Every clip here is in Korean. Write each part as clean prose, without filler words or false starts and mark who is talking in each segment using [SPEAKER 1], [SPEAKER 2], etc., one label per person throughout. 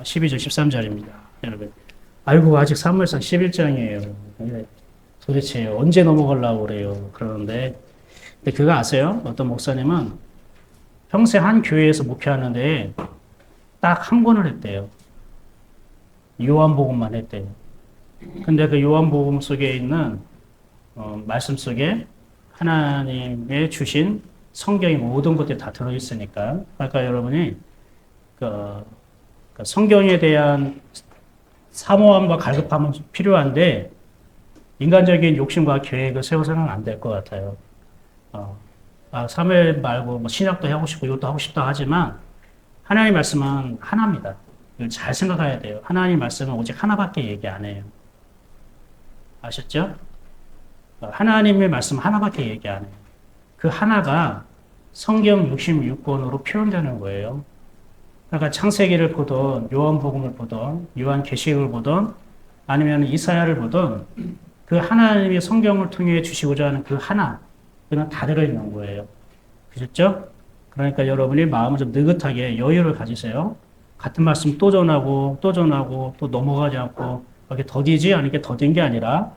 [SPEAKER 1] 12절 13절입니다. 여러분. 아이고 아직 사무엘상 11장이에요. 도대체 언제 넘어가려고 그래요. 그러는데 근데 그거 아세요? 어떤 목사님은 평생 한 교회에서 목회하는데 딱 한 권을 했대요. 요한복음만 했대요. 근데 그 요한복음 속에 있는 말씀 속에 하나님의 주신 성경의 모든 것들이 다 들어있으니까 그러니까 여러분이 성경에 대한 사모함과 갈급함은 필요한데 인간적인 욕심과 계획을 세워서는 안 될 것 같아요. 사무엘 말고 뭐 신약도 하고 싶고 이것도 하고 싶다 하지만 하나님의 말씀은 하나입니다. 이걸 잘 생각해야 돼요. 하나님의 말씀은 오직 하나밖에 얘기 안 해요. 아셨죠? 하나님의 말씀 하나밖에 얘기 안 해요. 그 하나가 성경 66권으로 표현되는 거예요. 그러니까 창세기를 보던 요한복음을 보던 요한계시록을 보던 아니면 이사야를 보던 그 하나님의 성경을 통해 주시고자 하는 그 하나 그는 다 들어있는 거예요. 그렇죠? 그러니까 여러분이 마음을 좀 느긋하게 여유를 가지세요. 같은 말씀 또 전하고 또 넘어가지 않고 이렇게 더디지 않게 더딘 게 아니라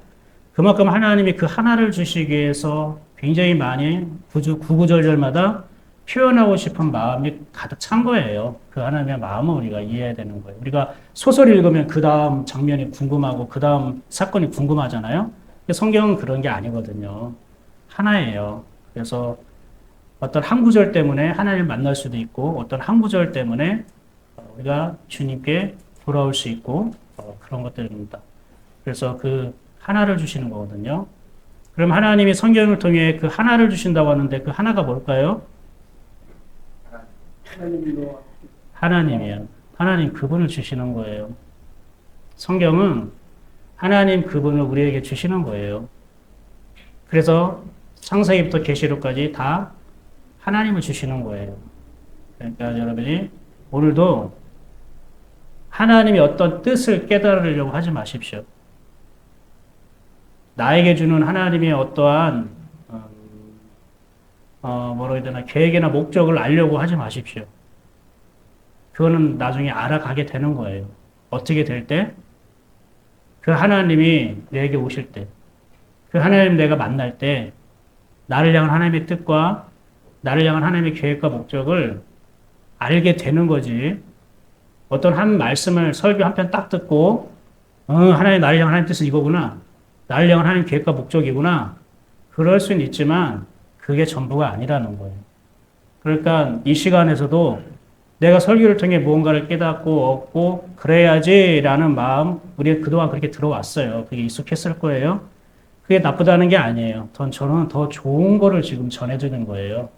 [SPEAKER 1] 그만큼 하나님이 그 하나를 주시기 위해서 굉장히 많이 구구절절마다 표현하고 싶은 마음이 가득 찬 거예요. 그 하나님의 마음을 우리가 이해해야 되는 거예요. 우리가 소설 읽으면 그 다음 장면이 궁금하고 그 다음 사건이 궁금하잖아요. 성경은 그런 게 아니거든요. 하나예요. 그래서 어떤 한 구절 때문에 하나님을 만날 수도 있고 어떤 한 구절 때문에 우리가 주님께 돌아올 수 있고 그런 것들입니다. 그래서 그 하나를 주시는 거거든요. 그럼 하나님이 성경을 통해 그 하나를 주신다고 하는데 그 하나가 뭘까요? 하나님이요. 하나님 그분을 주시는 거예요. 성경은 하나님 그분을 우리에게 주시는 거예요. 그래서 창세기부터 계시록까지 다 하나님을 주시는 거예요. 그러니까 여러분이 오늘도 하나님이 어떤 뜻을 깨달으려고 하지 마십시오. 나에게 주는 하나님의 어떠한 뭐라 해야 되나 계획이나 목적을 알려고 하지 마십시오. 그거는 나중에 알아가게 되는 거예요. 어떻게 될 때? 그 하나님이 내게 오실 때, 그 하나님 내가 만날 때 나를 향한 하나님의 뜻과 나를 향한 하나님의 계획과 목적을 알게 되는 거지. 어떤 한 말씀을 설교 한 편 딱 듣고 하나님 나를 향한 하나님 뜻은 이거구나. 나를 향한 하나님 계획과 목적이구나. 그럴 수는 있지만 그게 전부가 아니라는 거예요. 그러니까 이 시간에서도 내가 설교를 통해 무언가를 깨닫고 얻고 그래야지라는 마음 우리 그동안 그렇게 들어왔어요. 그게 익숙했을 거예요. 그게 나쁘다는 게 아니에요. 저는 더 좋은 거를 지금 전해드리는 거예요.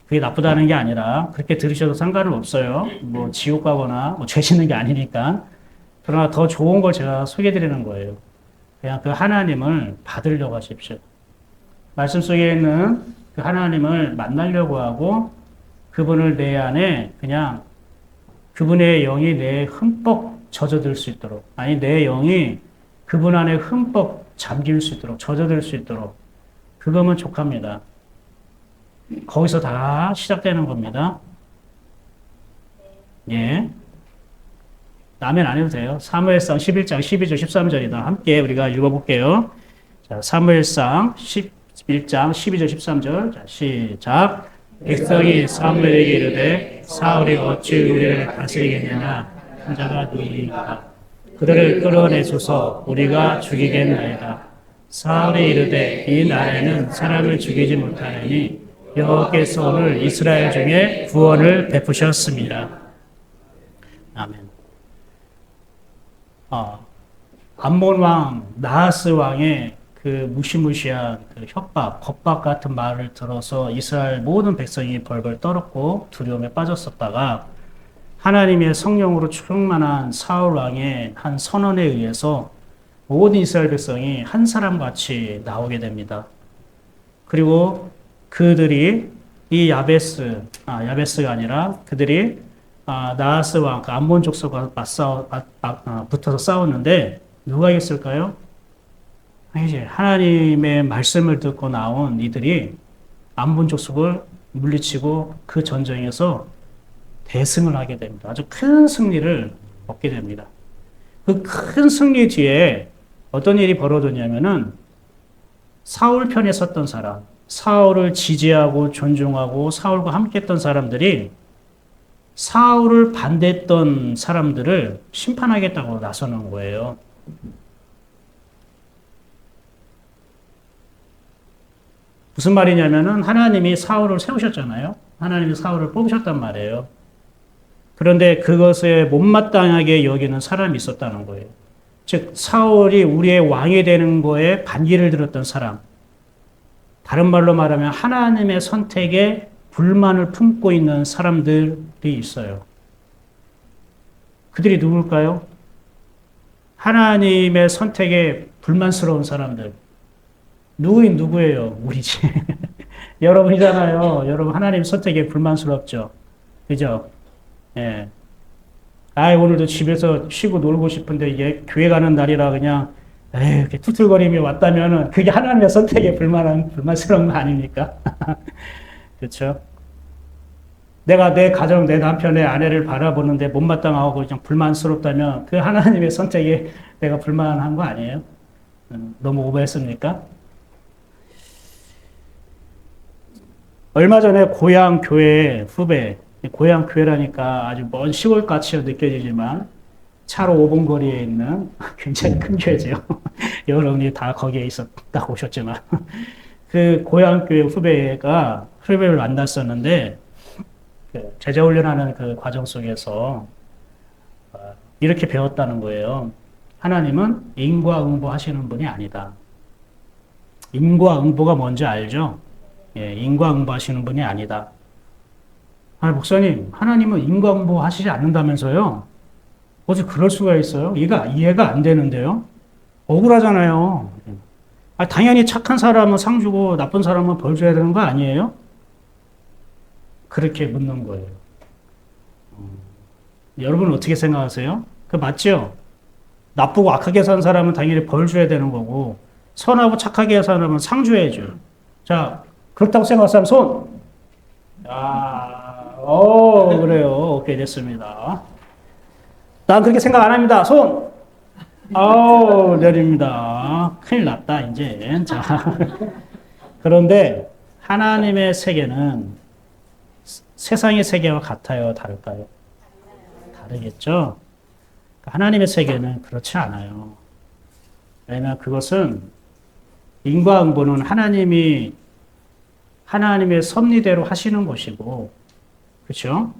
[SPEAKER 1] 그게 나쁘다는 게 아니라 그렇게 들으셔도 상관은 없어요. 뭐 지옥 가거나 뭐 죄 짓는 게 아니니까. 그러나 더 좋은 걸 제가 소개해드리는 거예요. 그냥 그 하나님을 받으려고 하십시오. 말씀 속에 있는 그 하나님을 만나려고 하고 그분을 내 안에 그냥 그분의 영이 내에 흠뻑 젖어들 수 있도록 아니 내 영이 그분 안에 흠뻑 잠길 수 있도록 젖어들 수 있도록 그거면 족합니다. 거기서 다 시작되는 겁니다. 예. 아멘 안 해도 돼요. 사무엘상 11장 12절 13절이다. 함께 우리가 읽어볼게요. 자, 사무엘상 11장 12절 13절. 자, 시작. 백성이 사무엘에게 이르되 사울이 어찌 우리를 다스리겠느냐 한 자가 누구인가 그들을 끌어내소서 우리가 죽이겠나이다. 사울이 이르되 이 날에는 사람을 죽이지 못하느니 여호와께서 오늘 이스라엘 중에 구원을 베푸셨습니다. 아멘. 암몬 왕 나하스 왕의 그 무시무시한 그 협박, 겁박 같은 말을 들어서 이스라엘 모든 백성이 벌벌 떨었고 두려움에 빠졌었다가 하나님의 성령으로 충만한 사울 왕의 한 선언에 의해서 모든 이스라엘 백성이 한 사람같이 나오게 됩니다. 그리고 그들이 이 야베스가 아니라 그들이 나하스 왕, 그 암몬 족속과 붙어서 싸웠는데 누가 이겼을까요? 이제 하나님의 말씀을 듣고 나온 이들이 암몬 족속을 물리치고 그 전쟁에서 대승을 하게 됩니다. 아주 큰 승리를 얻게 됩니다. 그 큰 승리 뒤에 어떤 일이 벌어졌냐면은 사울 편에 섰던 사람, 사울을 지지하고 존중하고 사울과 함께 했던 사람들이 사울을 반대했던 사람들을 심판하겠다고 나서는 거예요. 무슨 말이냐면은 하나님이 사울을 세우셨잖아요. 하나님이 사울을 뽑으셨단 말이에요. 그런데 그것에 못마땅하게 여기는 사람이 있었다는 거예요. 즉 사울이 우리의 왕이 되는 거에 반기를 들었던 사람. 다른 말로 말하면 하나님의 선택에 불만을 품고 있는 사람들이 있어요. 그들이 누굴까요? 하나님의 선택에 불만스러운 사람들. 누구예요? 우리지. 여러분이잖아요. 여러분 하나님 선택에 불만스럽죠. 그죠? 예. 오늘도 집에서 쉬고 놀고 싶은데 이게 교회 가는 날이라 그냥 이렇게 툴툴거리며 왔다면은 그게 하나님의 선택에 불만스러운 거 아닙니까? 그렇죠? 내가 내 가정, 내 남편의 아내를 바라보는데 못마땅하고 그냥 불만스럽다면 그 하나님의 선택에 내가 불만한 거 아니에요? 너무 오버했습니까? 얼마 전에 고향 교회 후배, 고향 교회라니까 아주 먼 시골같이 느껴지지만 차로 5분 거리에 있는 굉장히 큰 교회죠. 여러분이 다 거기에 있었다고 오셨지만 그 고향 교회 후배를 만났었는데 그 제자 훈련하는 그 과정 속에서 이렇게 배웠다는 거예요. 하나님은 인과응보 하시는 분이 아니다. 인과응보가 뭔지 알죠? 예, 인과응보 하시는 분이 아니다. 목사님, 하나님은 인과응보 하시지 않는다면서요? 어째 그럴 수가 있어요? 이해가 안 되는데요? 억울하잖아요. 당연히 착한 사람은 상 주고 나쁜 사람은 벌 줘야 되는 거 아니에요? 그렇게 묻는 거예요. 여러분은 어떻게 생각하세요? 그 맞죠? 나쁘고 악하게 산 사람은 당연히 벌 줘야 되는 거고 선하고 착하게 산 사람은 상 줘야죠. 자, 그렇다고 생각하는 사람 손! 그래요. 오케이, 됐습니다. 난 그렇게 생각 안 합니다. 손! 내립니다. 큰일 났다, 이제. 자. 그런데 하나님의 세계는 세상의 세계와 같아요? 다를까요? 다르겠죠? 하나님의 세계는 그렇지 않아요. 왜냐하면 그것은 인과응보는 하나님의 섭리대로 하시는 것이고, 그렇죠?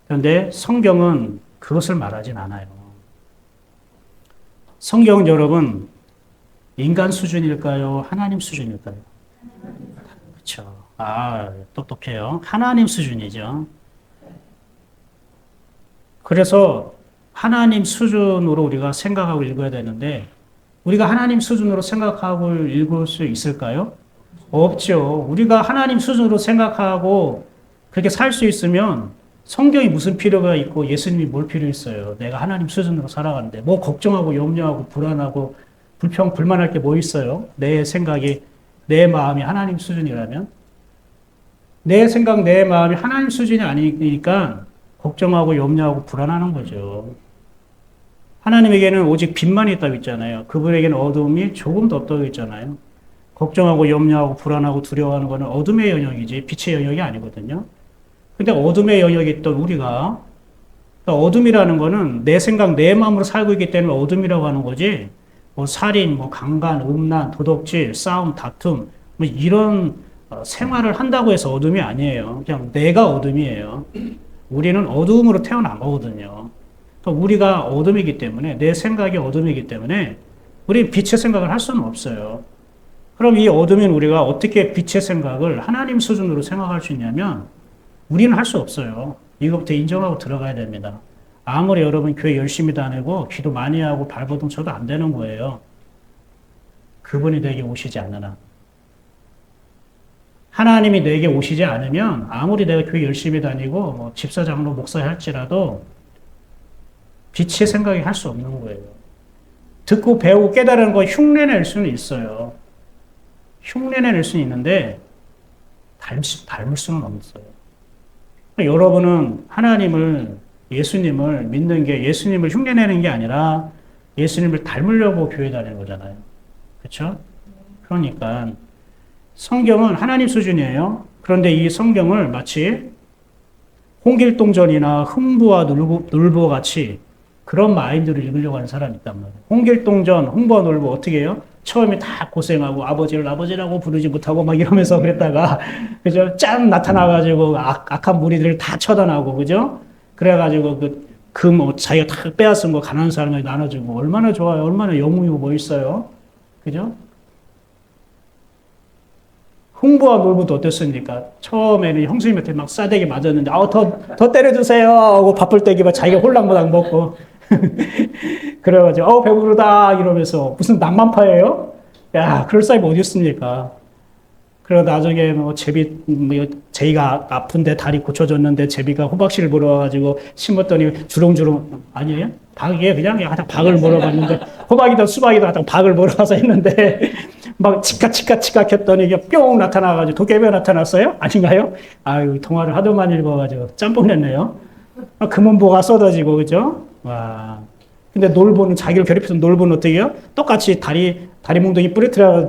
[SPEAKER 1] 그런데 성경은 그것을 말하진 않아요. 성경은 여러분 인간 수준일까요? 하나님 수준일까요? 그렇죠. 똑똑해요. 하나님 수준이죠. 그래서 하나님 수준으로 우리가 생각하고 읽어야 되는데 우리가 하나님 수준으로 생각하고 읽을 수 있을까요? 없죠. 우리가 하나님 수준으로 생각하고 그렇게 살 수 있으면 성경이 무슨 필요가 있고 예수님이 뭘 필요 있어요. 내가 하나님 수준으로 살아가는데 뭐 걱정하고 염려하고 불안하고 불만할 게 뭐 있어요? 내 생각이 내 마음이 하나님 수준이라면 내 생각 내 마음이 하나님 수준이 아니니까 걱정하고 염려하고 불안하는 거죠. 하나님에게는 오직 빛만 있다고 했잖아요. 그분에게는 어둠이 조금도 없다고 했잖아요. 걱정하고 염려하고 불안하고 두려워하는 것은 어둠의 영역이지 빛의 영역이 아니거든요. 근데 어둠의 영역에 있던 우리가 그러니까 어둠이라는 거는 내 생각, 내 마음으로 살고 있기 때문에 어둠이라고 하는 거지 뭐 살인, 뭐 강간, 음란, 도덕질, 싸움, 다툼 뭐 이런 생활을 한다고 해서 어둠이 아니에요. 그냥 내가 어둠이에요. 우리는 어둠으로 태어난 거거든요. 그러니까 우리가 어둠이기 때문에 내 생각이 어둠이기 때문에 우리는 빛의 생각을 할 수는 없어요. 그럼 이 어둠인 우리가 어떻게 빛의 생각을 하나님 수준으로 생각할 수 있냐면 우리는 할 수 없어요. 이것부터 인정하고 들어가야 됩니다. 아무리 여러분 교회 열심히 다니고 기도 많이 하고 발버둥 쳐도 안 되는 거예요. 그분이 내게 오시지 않으나. 하나님이 내게 오시지 않으면 아무리 내가 교회 열심히 다니고 뭐 집사, 장로, 목사 할지라도 빛의 생각이 할 수 없는 거예요. 듣고 배우고 깨달은 거 흉내낼 수는 있어요. 흉내낼 수는 있는데 닮을 수는 없어요. 여러분은 하나님을 예수님을 믿는 게 예수님을 흉내내는 게 아니라 예수님을 닮으려고 교회 다니는 거잖아요. 그렇죠? 그러니까 성경은 하나님 수준이에요. 그런데 이 성경을 마치 홍길동전이나 흥부와 놀부와 같이 그런 마인드를 읽으려고 하는 사람이 있단 말이에요. 홍길동전, 흥부와 놀부 어떻게 해요? 처음에 다 고생하고 아버지를 아버지라고 부르지 못하고 막 이러면서 그랬다가 그죠? 짠 나타나가지고 악한 무리들을 다 처단하고 그죠? 그래가지고 자기가 다 빼앗은 거 가난한 사람에게 나눠주고 얼마나 좋아요. 얼마나 영웅이고 멋있어요. 그죠? 흥부와 놀부도 어땠습니까? 처음에는 형수님한테 막 싸대기 맞았는데, 더 때려주세요! 하고 바쁠 때기 막 자기가 홀랑몰랑 먹고. 그래가지고, 배부르다! 이러면서, 무슨 낭만파예요? 야, 그럴 사람이 어디 있습니까? 그러고 나중에 제이가 아픈데 다리 고쳐줬는데 제비가 호박씨를 물어가지고 심었더니 주렁주렁, 아니에요? 박이에요? 그냥 박을 물어봤는데, 호박이든 수박이든 하여튼 박을 물어가서 했는데, 막 치카치카 했더니 이게 뿅 나타나가지고 도깨비가 나타났어요? 아닌가요? 아유, 동화를 하도 많이 읽어가지고 짬뽕 냈네요. 금은보가 쏟아지고, 그죠? 와. 근데 놀부는 자기를 괴롭히던 놀부는 어떻게 해요? 똑같이 다리 몽둥이 부러뜨려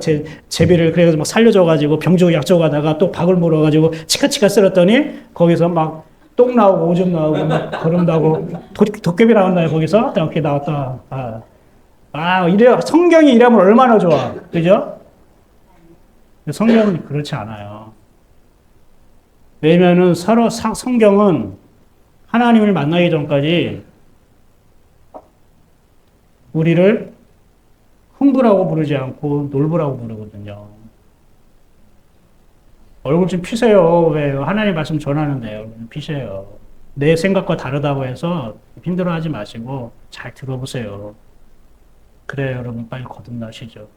[SPEAKER 1] 제비를 그래가지고 막 살려줘가지고 병주고 약주고 가다가 또 박을 물어가지고 치카치카 쓸었더니 거기서 막 똥 나오고 오줌 나오고 막 거름 나오고 도깨비 나왔나요? 거기서? 이렇게 나왔다. 이래 성경이 이러면 얼마나 좋아. 그죠? 성경은 그렇지 않아요. 왜냐면은 서로 성경은 하나님을 만나기 전까지 우리를 흥부라고 부르지 않고 놀부라고 부르거든요. 얼굴 좀 피세요. 왜요? 하나님 말씀 전하는데 얼굴 좀 피세요. 내 생각과 다르다고 해서 힘들어하지 마시고 잘 들어보세요. 그래요, 여러분. 빨리 거듭나시죠.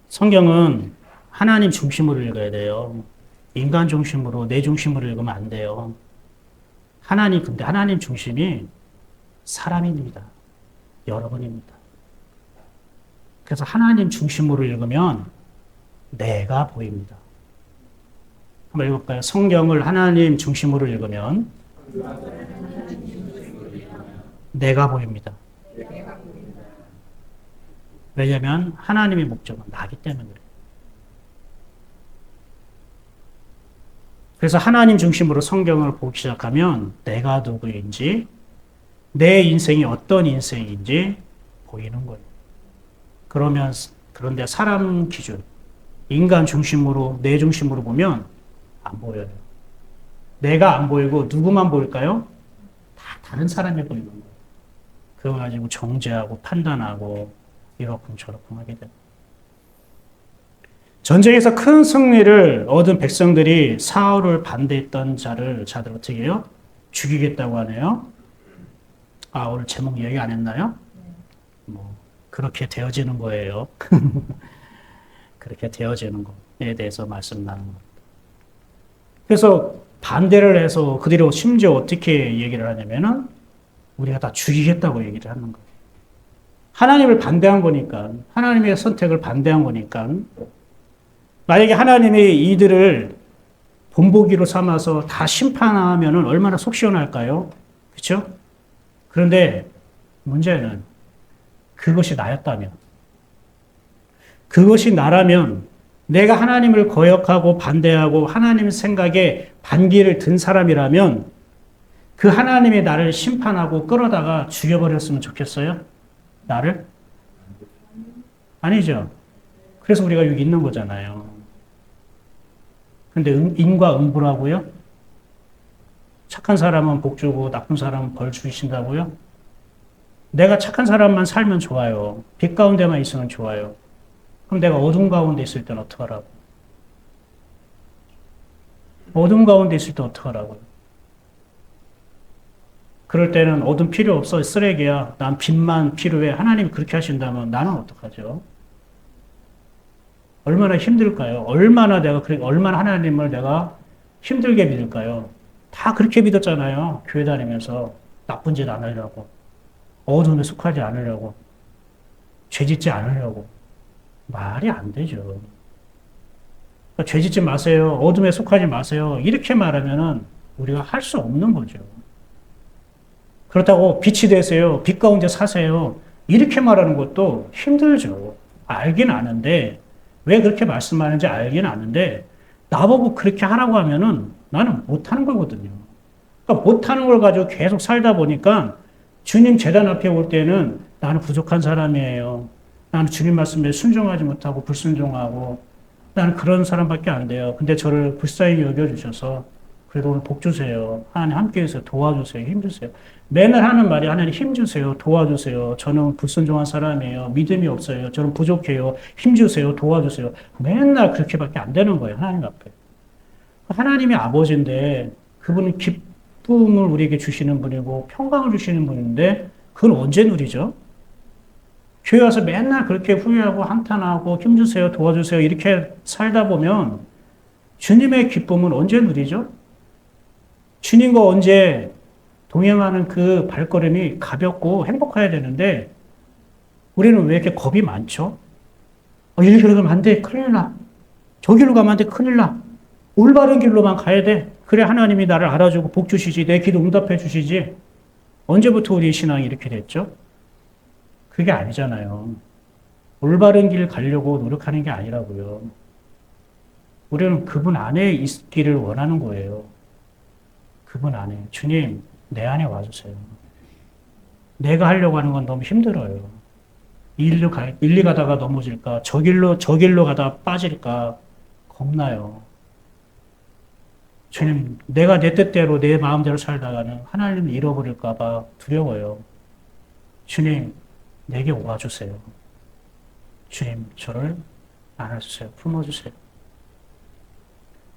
[SPEAKER 1] 성경은 하나님 중심으로 읽어야 돼요. 인간 중심으로, 내 중심으로 읽으면 안 돼요. 근데 하나님 중심이 사람입니다. 여러분입니다. 그래서 하나님 중심으로 읽으면 내가 보입니다. 한번 읽어볼까요? 성경을 하나님 중심으로 읽으면 내가 보입니다. 왜냐하면 하나님의 목적은 나기 때문에 그래요. 그래서 하나님 중심으로 성경을 보기 시작하면 내가 누구인지 내 인생이 어떤 인생인지 보이는 거예요. 그런데 사람 기준, 인간 중심으로, 내 중심으로 보면 안 보여요. 내가 안 보이고 누구만 보일까요? 다 다른 사람이 보이는 거예요. 그거 가지고 정죄하고 판단하고 이렇쿵 저렇쿵 하게 돼요. 전쟁에서 큰 승리를 얻은 백성들이 사울을 반대했던 자들 어떻게 해요? 죽이겠다고 하네요. 오늘 제목 얘기 안 했나요? 그렇게 되어지는 거예요. 그렇게 되어지는 거에 대해서 말씀 나누는 겁니다. 그래서 반대를 해서 그들이 심지어 어떻게 얘기를 하냐면은 우리가 다 죽이겠다고 얘기를 하는 거예요. 하나님을 반대한 거니까, 하나님의 선택을 반대한 거니까, 만약에 하나님이 이들을 본보기로 삼아서 다 심판하면은 얼마나 속 시원할까요? 그렇죠? 그런데 문제는 그것이 나였다면, 그것이 나라면 내가 하나님을 거역하고 반대하고 하나님 생각에 반기를 든 사람이라면 그 하나님이 나를 심판하고 끌어다가 죽여버렸으면 좋겠어요? 나를? 아니죠. 그래서 우리가 여기 있는 거잖아요. 근데 인과 응부라고요? 착한 사람은 복 주고 나쁜 사람은 벌 주신다고요? 내가 착한 사람만 살면 좋아요. 빛 가운데만 있으면 좋아요. 그럼 내가 어둠 가운데 있을 땐 어떡하라고? 어둠 가운데 있을 때 어떡하라고요? 그럴 때는 어둠 필요 없어. 쓰레기야. 난 빛만 필요해. 하나님이 그렇게 하신다면 나는 어떡하죠? 얼마나 힘들까요? 얼마나 하나님을 내가 힘들게 믿을까요? 다 그렇게 믿었잖아요. 교회 다니면서. 나쁜 짓 안 하려고. 어둠에 속하지 않으려고. 죄 짓지 않으려고. 말이 안 되죠. 그러니까 죄 짓지 마세요. 어둠에 속하지 마세요. 이렇게 말하면은 우리가 할 수 없는 거죠. 그렇다고 빛이 되세요. 빛 가운데 사세요. 이렇게 말하는 것도 힘들죠. 알긴 아는데, 왜 그렇게 말씀하는지 알긴 아는데, 나보고 그렇게 하라고 하면은 나는 못하는 거거든요. 그러니까 못하는 걸 가지고 계속 살다 보니까 주님 재단 앞에 올 때는 나는 부족한 사람이에요. 나는 주님 말씀에 순종하지 못하고 불순종하고 나는 그런 사람밖에 안 돼요. 근데 저를 불쌍히 여겨주셔서 그래도 오늘 복 주세요. 하나님 함께 해서 도와주세요. 힘주세요. 맨날 하는 말이 하나님 힘주세요. 도와주세요. 저는 불순종한 사람이에요. 믿음이 없어요. 저는 부족해요. 힘주세요. 도와주세요. 맨날 그렇게밖에 안 되는 거예요. 하나님 앞에. 하나님이 아버지인데 그분은 기쁨을 우리에게 주시는 분이고 평강을 주시는 분인데 그건 언제 누리죠? 교회 와서 맨날 그렇게 후회하고 한탄하고 힘주세요. 도와주세요. 이렇게 살다 보면 주님의 기쁨은 언제 누리죠? 주님과 언제 동행하는 그 발걸음이 가볍고 행복해야 되는데 우리는 왜 이렇게 겁이 많죠? 이리로 가면 안 돼. 큰일 나. 저기로 가면 안 돼. 큰일 나. 올바른 길로만 가야 돼. 그래 하나님이 나를 알아주고 복 주시지. 내 기도 응답해 주시지. 언제부터 우리 신앙이 이렇게 됐죠? 그게 아니잖아요. 올바른 길 가려고 노력하는 게 아니라고요. 우리는 그분 안에 있기를 원하는 거예요. 그분 안에. 주님, 내 안에 와주세요. 내가 하려고 하는 건 너무 힘들어요. 일리 가다가 넘어질까, 저 길로 가다가 빠질까, 겁나요. 주님, 내가 내 뜻대로, 내 마음대로 살다가는 하나님을 잃어버릴까봐 두려워요. 주님, 내게 와주세요. 주님, 저를 안아주세요. 품어주세요.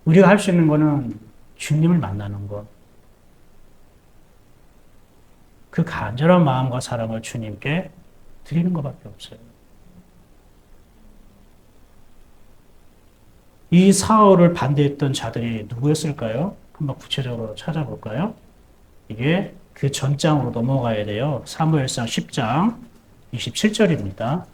[SPEAKER 1] 우리가 할 수 있는 거는 주님을 만나는 것. 그 간절한 마음과 사랑을 주님께 드리는 것밖에 없어요. 이 사울을 반대했던 자들이 누구였을까요? 한번 구체적으로 찾아볼까요? 이게 그 전장으로 넘어가야 돼요. 사무엘상 10장 27절입니다.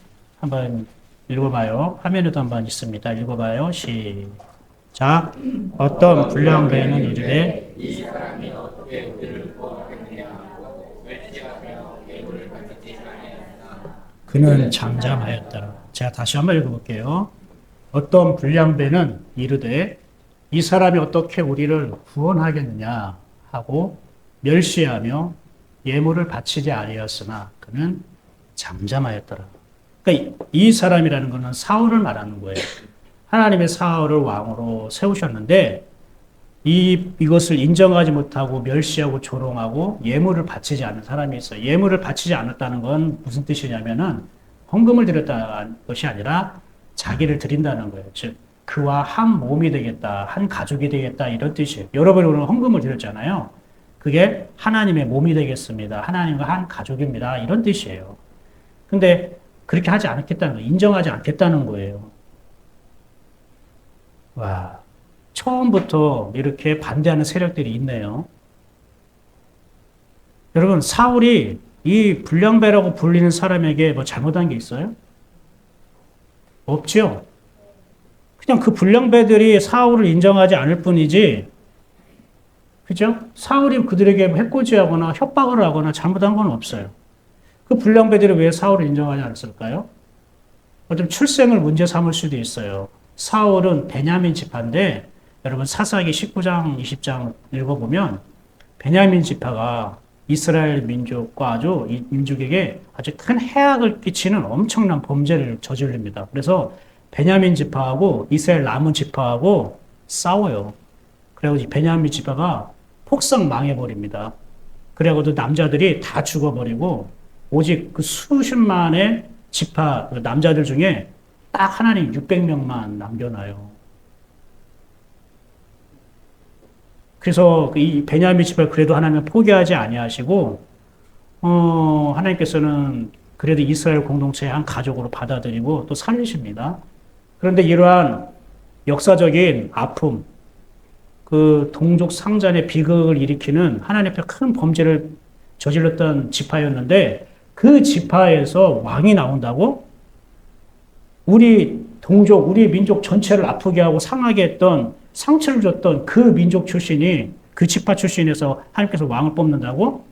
[SPEAKER 1] 한번 읽어봐요. 화면에도 한번 있습니다. 읽어봐요. 시작. 어떤 불량배는 이르되 이 사람이 어떻게 우리를 구원하겠느냐 하고 외치하며 예물을 바치지 아니하였다. 그는 잠잠하였더라. 제가 다시 한번 읽어볼게요. 어떤 불량배는 이르되 이 사람이 어떻게 우리를 구원하겠느냐 하고 멸시하며 예물을 바치지 아니하였으나 그는 잠잠하였더라. 그러니까 이 사람이라는 것은 사울을 말하는 거예요. 하나님의 사울을 왕으로 세우셨는데 이것을 인정하지 못하고 멸시하고 조롱하고 예물을 바치지 않은 사람이 있어요. 예물을 바치지 않았다는 건 무슨 뜻이냐면은 헌금을 드렸다는 것이 아니라 자기를 드린다는 거예요. 즉 그와 한 몸이 되겠다, 한 가족이 되겠다 이런 뜻이에요. 여러분이 오늘 헌금을 드렸잖아요. 그게 하나님의 몸이 되겠습니다. 하나님과 한 가족입니다. 이런 뜻이에요. 근데 그렇게 하지 않겠다는 거예요. 인정하지 않겠다는 거예요. 와, 처음부터 이렇게 반대하는 세력들이 있네요. 여러분, 사울이 이 불량배라고 불리는 사람에게 뭐 잘못한 게 있어요? 없죠. 그냥 그 불량배들이 사울을 인정하지 않을 뿐이지, 그죠? 사울이 그들에게 해코지하거나 협박을 하거나 잘못한 건 없어요. 그 불량배들이 왜 사울을 인정하지 않았을까요? 어떤 출생을 문제 삼을 수도 있어요. 사울은 베냐민 지파인데 여러분 사사기 19장 20장 읽어보면 베냐민 지파가 이스라엘 민족과 아주 이 민족에게 아주 큰 해악을 끼치는 엄청난 범죄를 저지릅니다. 그래서 베냐민 지파하고 이스라엘 남은 지파하고 싸워요. 그래가지고 베냐민 지파가 폭삭 망해버립니다. 그래가지고 남자들이 다 죽어버리고 오직 그 수십만의 지파 남자들 중에 딱 하나님 600명만 남겨놔요. 그래서 이 베냐민 지파를 그래도 하나님은 포기하지 아니하시고 하나님께서는 그래도 이스라엘 공동체의 한 가족으로 받아들이고 또 살리십니다. 그런데 이러한 역사적인 아픔, 그 동족 상잔의 비극을 일으키는 하나님 앞에 큰 범죄를 저질렀던 지파였는데 그 지파에서 왕이 나온다고? 우리 동족, 우리 민족 전체를 아프게 하고 상하게 했던 상처를 줬던 그 민족 출신이 그 지파 출신에서 하나님께서 왕을 뽑는다고?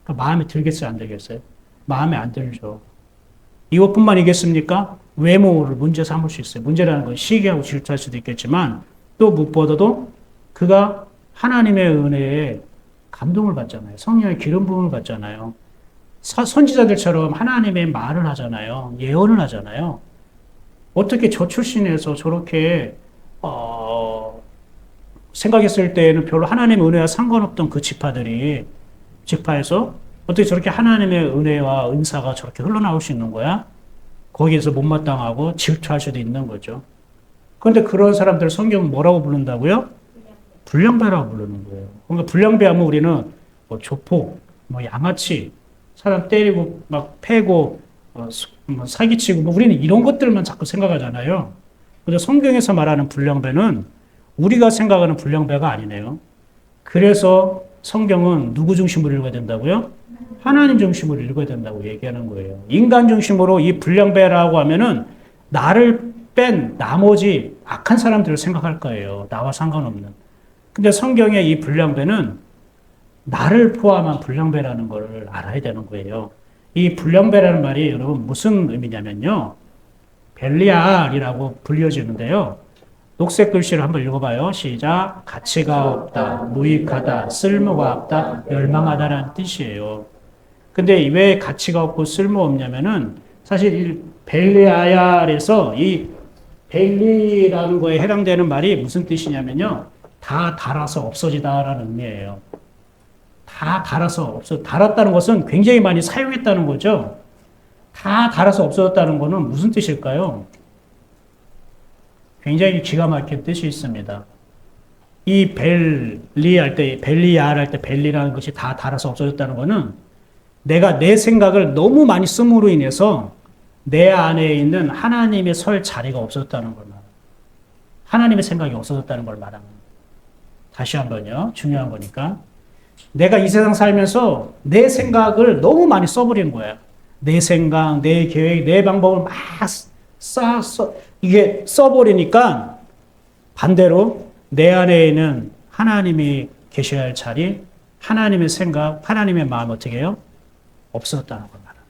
[SPEAKER 1] 그러니까 마음에 들겠어요, 안 들겠어요? 마음에 안 들죠. 이것뿐만이겠습니까? 외모를 문제 삼을 수 있어요. 문제라는 건 시기하고 질투할 수도 있겠지만 또 무엇보다도 그가 하나님의 은혜에 감동을 받잖아요. 성령의 기름 부음을 받잖아요. 선지자들처럼 하나님의 말을 하잖아요. 예언을 하잖아요. 어떻게 저 출신에서 저렇게 생각했을 때에는 별로 하나님의 은혜와 상관없던 그 지파에서 어떻게 저렇게 하나님의 은혜와 은사가 저렇게 흘러나올 수 있는 거야? 거기에서 못마땅하고 질투할 수도 있는 거죠. 그런데 그런 사람들 성경은 뭐라고 부른다고요? 불량배라고 부르는 거예요. 그러니까 불량배하면 우리는 뭐 조폭, 뭐 양아치, 사람 때리고 막 패고 뭐 사기치고 뭐 우리는 이런 것들만 자꾸 생각하잖아요. 근데 성경에서 말하는 불량배는 우리가 생각하는 불량배가 아니네요. 그래서 성경은 누구 중심으로 읽어야 된다고요? 하나님 중심으로 읽어야 된다고 얘기하는 거예요. 인간 중심으로 이 불량배라고 하면은 나를 뺀 나머지 악한 사람들을 생각할 거예요. 나와 상관없는. 근데 성경의 이 불량배는 나를 포함한 불량배라는 걸 알아야 되는 거예요. 이 불량배라는 말이 여러분 무슨 의미냐면요. 벨리알이라고 불려지는데요. 녹색 글씨를 한번 읽어봐요. 시작. 가치가 없다, 무익하다, 쓸모가 없다, 멸망하다라는 뜻이에요. 근데 왜 가치가 없고 쓸모없냐면은 사실 이 벨리알에서 이 벨리라는 거에 해당되는 말이 무슨 뜻이냐면요. 다 닳아서 없어지다라는 의미예요. 다 닳아서 닳았다는 것은 굉장히 많이 사용했다는 거죠. 다 닳아서 없어졌다는 것은 무슨 뜻일까요? 굉장히 기가 막힌 뜻이 있습니다. 이 벨리알 할 때 벨리라는 것이 다 닳아서 없어졌다는 것은 내가 내 생각을 너무 많이 씀으로 인해서 내 안에 있는 하나님의 설 자리가 없어졌다는 걸 말합니다. 하나님의 생각이 없어졌다는 걸 말합니다. 다시 한번요. 중요한 거니까. 내가 이 세상 살면서 내 생각을 너무 많이 써버린 거야. 내 생각, 내 계획, 내 방법을 막 이게 써버리니까 반대로 내 안에 있는 하나님이 계셔야 할 자리, 하나님의 생각, 하나님의 마음 어떻게 해요? 없어졌다는 걸 말합니다.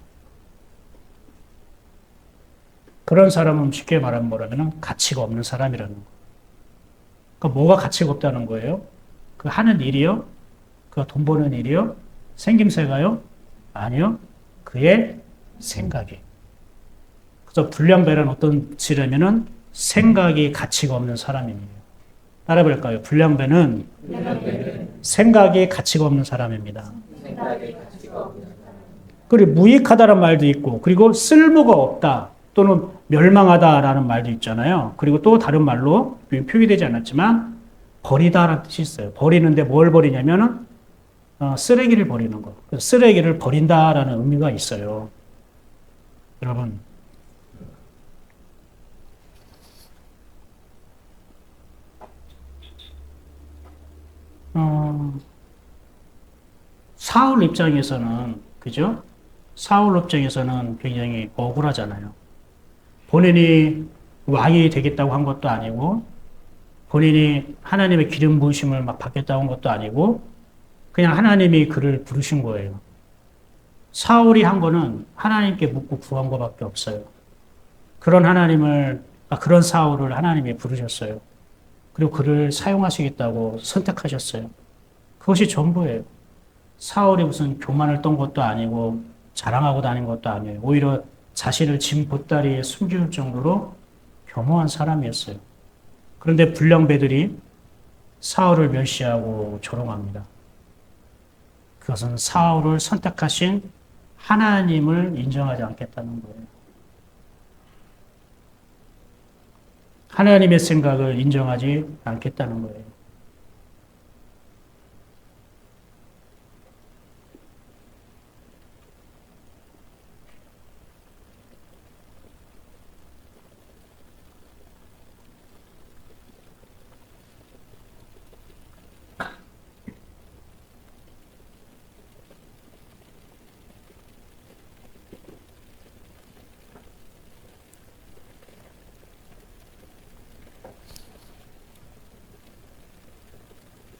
[SPEAKER 1] 그런 사람은 쉽게 말하면 뭐라면 가치가 없는 사람이라는 거예요. 그러니까 뭐가 가치가 없다는 거예요? 그 하는 일이요? 그 돈 버는 일이요? 생김새가요? 아니요. 그의 생각이. 그래서 불량배란 어떤 뜻이라면은 생각이 가치가 없는 사람입니다. 따라해볼까요? 불량배는 생각이 가치가 없는 사람입니다. 그리고 무익하다는 말도 있고, 그리고 쓸모가 없다 또는 멸망하다라는 말도 있잖아요. 그리고 또 다른 말로 표기되지 않았지만 버리다라는 뜻이 있어요. 버리는데 뭘 버리냐면은 쓰레기를 버리는 거. 쓰레기를 버린다라는 의미가 있어요. 여러분. 사울 입장에서는, 그죠? 사울 입장에서는 굉장히 억울하잖아요. 본인이 왕이 되겠다고 한 것도 아니고, 본인이 하나님의 기름 부으심을 막 받겠다고 한 것도 아니고, 그냥 하나님이 그를 부르신 거예요. 사울이 한 거는 하나님께 묻고 구한 것밖에 없어요. 그런 사울을 하나님이 부르셨어요. 그리고 그를 사용하시겠다고 선택하셨어요. 그것이 전부예요. 사울이 무슨 교만을 떤 것도 아니고 자랑하고 다닌 것도 아니에요. 오히려 자신을 짐 보따리에 숨길 정도로 겸허한 사람이었어요. 그런데 불량배들이 사울을 멸시하고 조롱합니다. 그것은 사울을 선택하신 하나님을 인정하지 않겠다는 거예요. 하나님의 생각을 인정하지 않겠다는 거예요.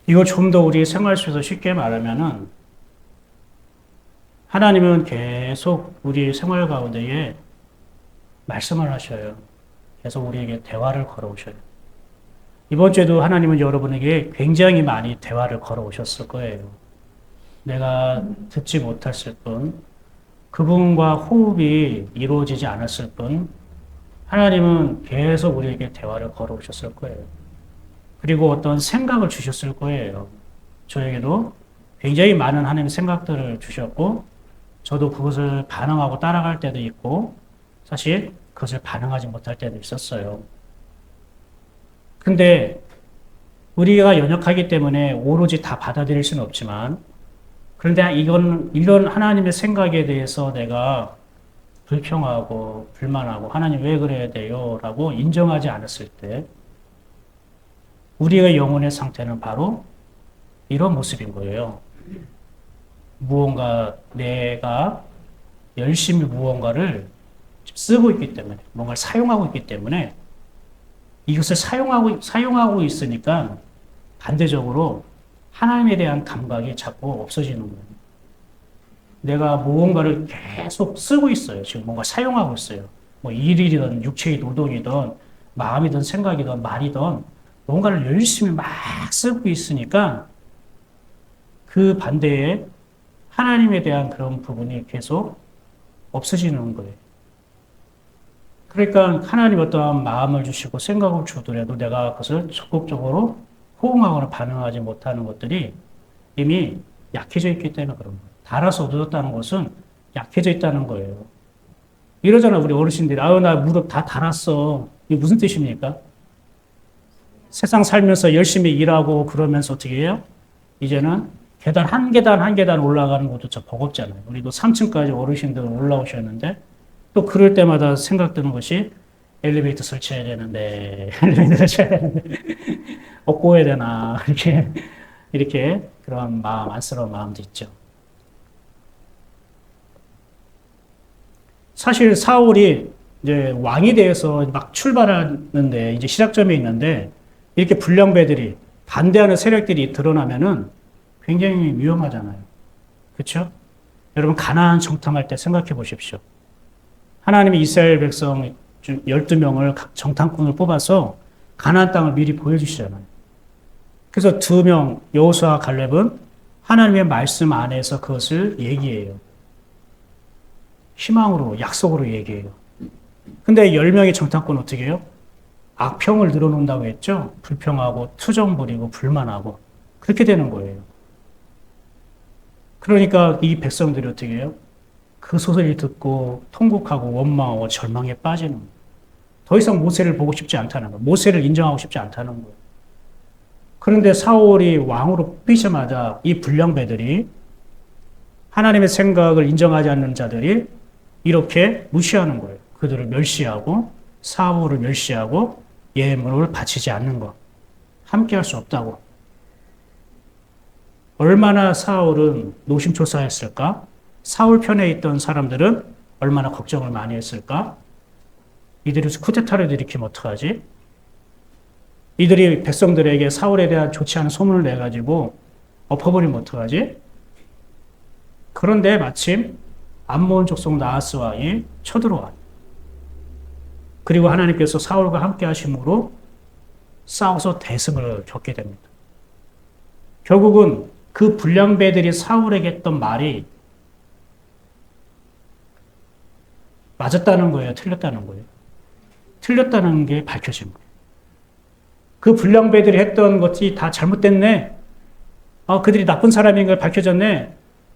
[SPEAKER 1] 이거 좀 더 우리 생활 속에서 쉽게 말하면은 하나님은 계속 우리 생활 가운데에 말씀을 하셔요. 계속 우리에게 대화를 걸어오셔요. 이번 주에도 하나님은 여러분에게 굉장히 많이 대화를 걸어오셨을 거예요. 내가 듣지 못했을 뿐, 그분과 호흡이 이루어지지 않았을 뿐, 하나님은 계속 우리에게 대화를 걸어오셨을 거예요. 그리고 어떤 생각을 주셨을 거예요. 저에게도 굉장히 많은 하나님의 생각들을 주셨고, 저도 그것을 반응하고 따라갈 때도 있고, 사실 그것을 반응하지 못할 때도 있었어요. 근데 우리가 연약하기 때문에 오로지 다 받아들일 수는 없지만, 그런데 이런 하나님의 생각에 대해서 내가 불평하고 불만하고 하나님 왜 그래야 돼요? 라고 인정하지 않았을 때, 우리의 영혼의 상태는 바로 이런 모습인 거예요. 무언가 내가 열심히 무언가를 쓰고 있기 때문에, 뭔가를 사용하고 있기 때문에 이것을 사용하고 있으니까 반대적으로 하나님에 대한 감각이 자꾸 없어지는 거예요. 내가 무언가를 계속 쓰고 있어요. 지금 뭔가 사용하고 있어요. 뭐 일이든 육체의 노동이든 마음이든 생각이든 말이든 뭔가를 열심히 막 쓰고 있으니까 그 반대에 하나님에 대한 그런 부분이 계속 없어지는 거예요. 그러니까 하나님 어떠한 마음을 주시고 생각을 주더라도 내가 그것을 적극적으로 호응하거나 반응하지 못하는 것들이 이미 약해져 있기 때문에 그런 거예요. 달아서 얻었다는 것은 약해져 있다는 거예요. 이러잖아, 우리 어르신들이. 아유, 나 무릎 다 달았어. 이게 무슨 뜻입니까? 세상 살면서 열심히 일하고 그러면서 어떻게 해요? 이제는 계단 한 계단 한 계단 올라가는 것도 저 버겁잖아요. 우리도 3층까지 어르신들 올라오셨는데 또 그럴 때마다 생각드는 것이 엘리베이터 설치해야 되는데, 엘리베이터 설치해야 되는데, 업고 해야 되나, 이렇게 그런 마음, 안쓰러운 마음도 있죠. 사실 사울이 이제 왕이 되어서 막 출발하는데, 이제 시작점에 있는데, 이렇게 불량배들이, 반대하는 세력들이 드러나면은 굉장히 위험하잖아요. 그렇죠? 여러분, 가나안 정탐할 때 생각해 보십시오. 하나님이 이스라엘 백성 12명을 각 정탐꾼을 뽑아서 가나안 땅을 미리 보여주시잖아요. 그래서 2명, 여호수아와 갈렙은 하나님의 말씀 안에서 그것을 얘기해요. 희망으로, 약속으로 얘기해요. 근데 10명의 정탐꾼은 어떻게 해요? 악평을 늘어놓는다고 했죠? 불평하고, 투정 부리고, 불만하고. 그렇게 되는 거예요. 그러니까 이 백성들이 어떻게 해요? 그 소리를 듣고 통곡하고 원망하고 절망에 빠지는 거예요. 더 이상 모세를 보고 싶지 않다는 거예요. 모세를 인정하고 싶지 않다는 거예요. 그런데 사울이 왕으로 뽑히자마자 이 불량배들이 하나님의 생각을 인정하지 않는 자들이 이렇게 무시하는 거예요. 그들을 멸시하고 사울을 멸시하고 예물을 바치지 않는 것. 함께할 수 없다고. 얼마나 사울은 노심초사했을까? 사울 편에 있던 사람들은 얼마나 걱정을 많이 했을까? 이들이 쿠데타를 일으키면 어떡하지? 이들이 백성들에게 사울에 대한 좋지 않은 소문을 내가지고 엎어버리면 어떡하지? 그런데 마침 암몬 족속 나하스 왕이 쳐들어와. 그리고 하나님께서 사울과 함께 하심으로 싸워서 대승을 겪게 됩니다. 결국은 그 불량배들이 사울에게 했던 말이 맞았다는 거예요? 틀렸다는 거예요? 틀렸다는 게 밝혀진 거예요. 그 불량배들이 했던 것이 다 잘못됐네. 그들이 나쁜 사람인 걸 밝혀졌네.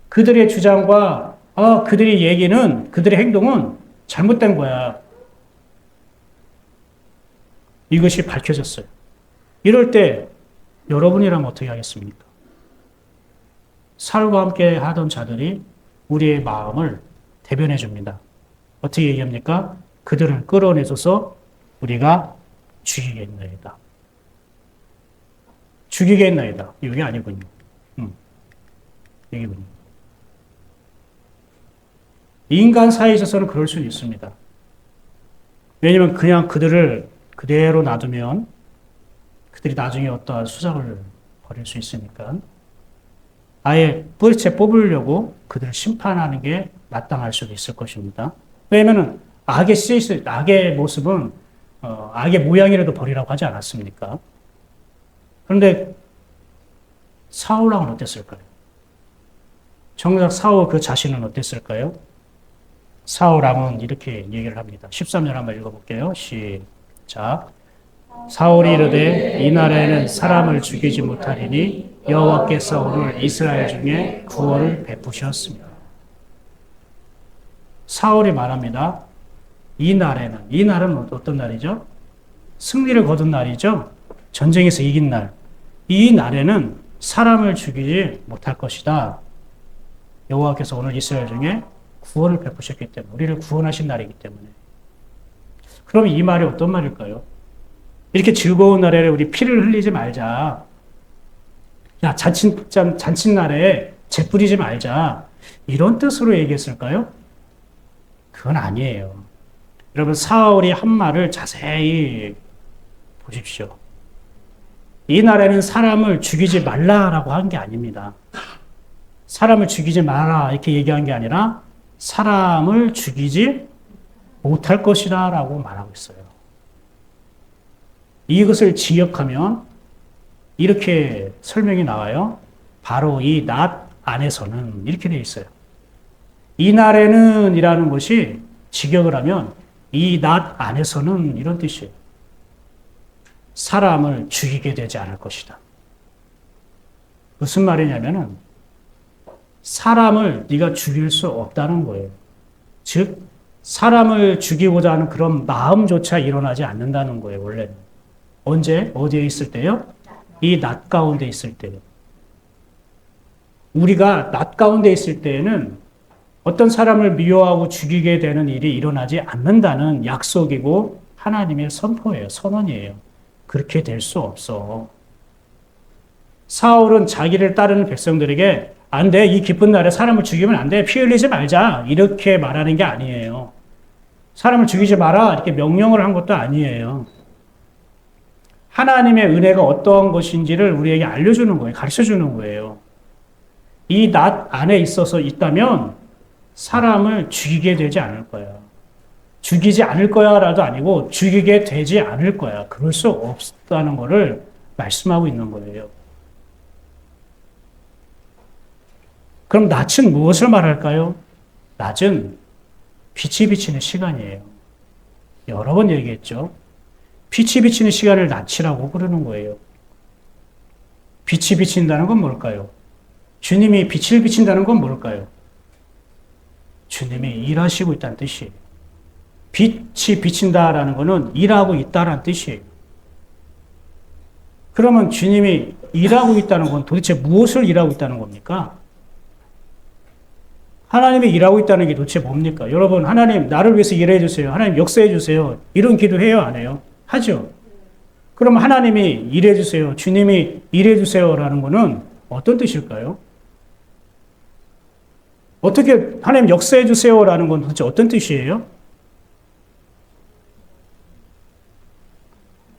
[SPEAKER 1] 그들의 주장과 그들의 얘기는, 그들의 행동은 잘못된 거야. 이것이 밝혀졌어요. 이럴 때 여러분이라면 어떻게 하겠습니까? 사울과 함께 하던 자들이 우리의 마음을 대변해 줍니다. 어떻게 얘기합니까? 그들을 끌어내줘서 우리가 죽이겠나이다. 죽이겠나이다. 이게 아니군요. 여기군요. 인간 사이에 있어서는 그럴 수 있습니다. 왜냐하면 그냥 그들을 그대로 놔두면 그들이 나중에 어떠한 수작을 버릴 수 있으니까. 아예 뿌리채 뽑으려고 그들을 심판하는 게 마땅할 수도 있을 것입니다. 왜냐면은 악의 모습은 악의 모양이라도 버리라고 하지 않았습니까? 그런데 사울왕은 어땠을까요? 정작 사울 그 자신은 어땠을까요? 사울왕은 이렇게 얘기를 합니다. 13절 한번 읽어볼게요. 시작. 사울이 이르되 이날에는 사람을 죽이지 못하리니 여호와께서 오늘 이스라엘 중에 구원을 베푸셨습니다. 사울이 말합니다. 이 날은 어떤 날이죠? 승리를 거둔 날이죠. 전쟁에서 이긴 날. 이 날에는 사람을 죽이지 못할 것이다. 여호와께서 오늘 이스라엘 중에 구원을 베푸셨기 때문에, 우리를 구원하신 날이기 때문에. 그럼 이 말이 어떤 말일까요? 이렇게 즐거운 날에 우리 피를 흘리지 말자. 야, 잔칫날에 재 뿌리지 말자. 이런 뜻으로 얘기했을까요? 그건 아니에요. 여러분, 사울이 한 말을 자세히 보십시오. 이 날에는 사람을 죽이지 말라라고 한 게 아닙니다. 사람을 죽이지 마라 이렇게 얘기한 게 아니라 사람을 죽이지 못할 것이다 라고 말하고 있어요. 이것을 직역하면 이렇게 설명이 나와요. 바로 이 낫 안에서는 이렇게 되어 있어요. 이 날에는 이라는 것이 직역을 하면 이 낫 안에서는 이런 뜻이에요. 사람을 죽이게 되지 않을 것이다. 무슨 말이냐면은 사람을 네가 죽일 수 없다는 거예요. 즉 사람을 죽이고자 하는 그런 마음조차 일어나지 않는다는 거예요. 원래는. 언제? 어디에 있을 때요? 이 낮 가운데 있을 때요. 우리가 낮 가운데 있을 때에는 어떤 사람을 미워하고 죽이게 되는 일이 일어나지 않는다는 약속이고 하나님의 선포예요. 선언이에요. 그렇게 될 수 없어. 사울은 자기를 따르는 백성들에게 안 돼. 이 기쁜 날에 사람을 죽이면 안 돼. 피 흘리지 말자. 이렇게 말하는 게 아니에요. 사람을 죽이지 마라. 이렇게 명령을 한 것도 아니에요. 하나님의 은혜가 어떠한 것인지를 우리에게 알려주는 거예요. 가르쳐주는 거예요. 이 낫 안에 있다면 사람을 죽이게 되지 않을 거야. 죽이지 않을 거야라도 아니고 죽이게 되지 않을 거야. 그럴 수 없다는 것을 말씀하고 있는 거예요. 그럼 낫은 무엇을 말할까요? 낫은 빛이 비치는 시간이에요. 여러 번 얘기했죠. 빛이 비치는 시간을 낫이라고 부르는 거예요. 빛이 비친다는 건 뭘까요? 주님이 빛을 비친다는 건 뭘까요? 주님이 일하시고 있다는 뜻이에요. 빛이 비친다라는 것은 일하고 있다라는 뜻이에요. 그러면 주님이 일하고 있다는 건 도대체 무엇을 일하고 있다는 겁니까? 하나님이 일하고 있다는 게 도대체 뭡니까? 여러분, 하나님 나를 위해서 일해 주세요. 하나님 역사해 주세요. 이런 기도 해요, 안 해요? 하죠. 그럼 하나님이 일해 주세요. 주님이 일해 주세요라는 거는 어떤 뜻일까요? 어떻게 하나님 역사해 주세요라는 건 도대체 어떤 뜻이에요?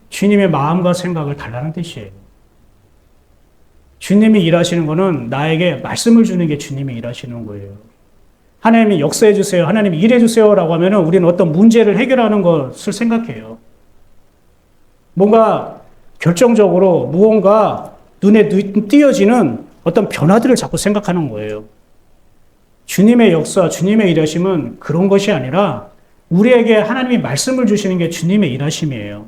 [SPEAKER 1] 주님의 마음과 생각을 달라는 뜻이에요. 주님이 일하시는 거는 나에게 말씀을 주는 게 주님이 일하시는 거예요. 하나님이 역사해 주세요. 하나님이 일해 주세요라고 하면은 우리는 어떤 문제를 해결하는 것을 생각해요. 뭔가 결정적으로 무언가 눈에 띄어지는 어떤 변화들을 자꾸 생각하는 거예요. 주님의 역사, 주님의 일하심은 그런 것이 아니라 우리에게 하나님이 말씀을 주시는 게 주님의 일하심이에요.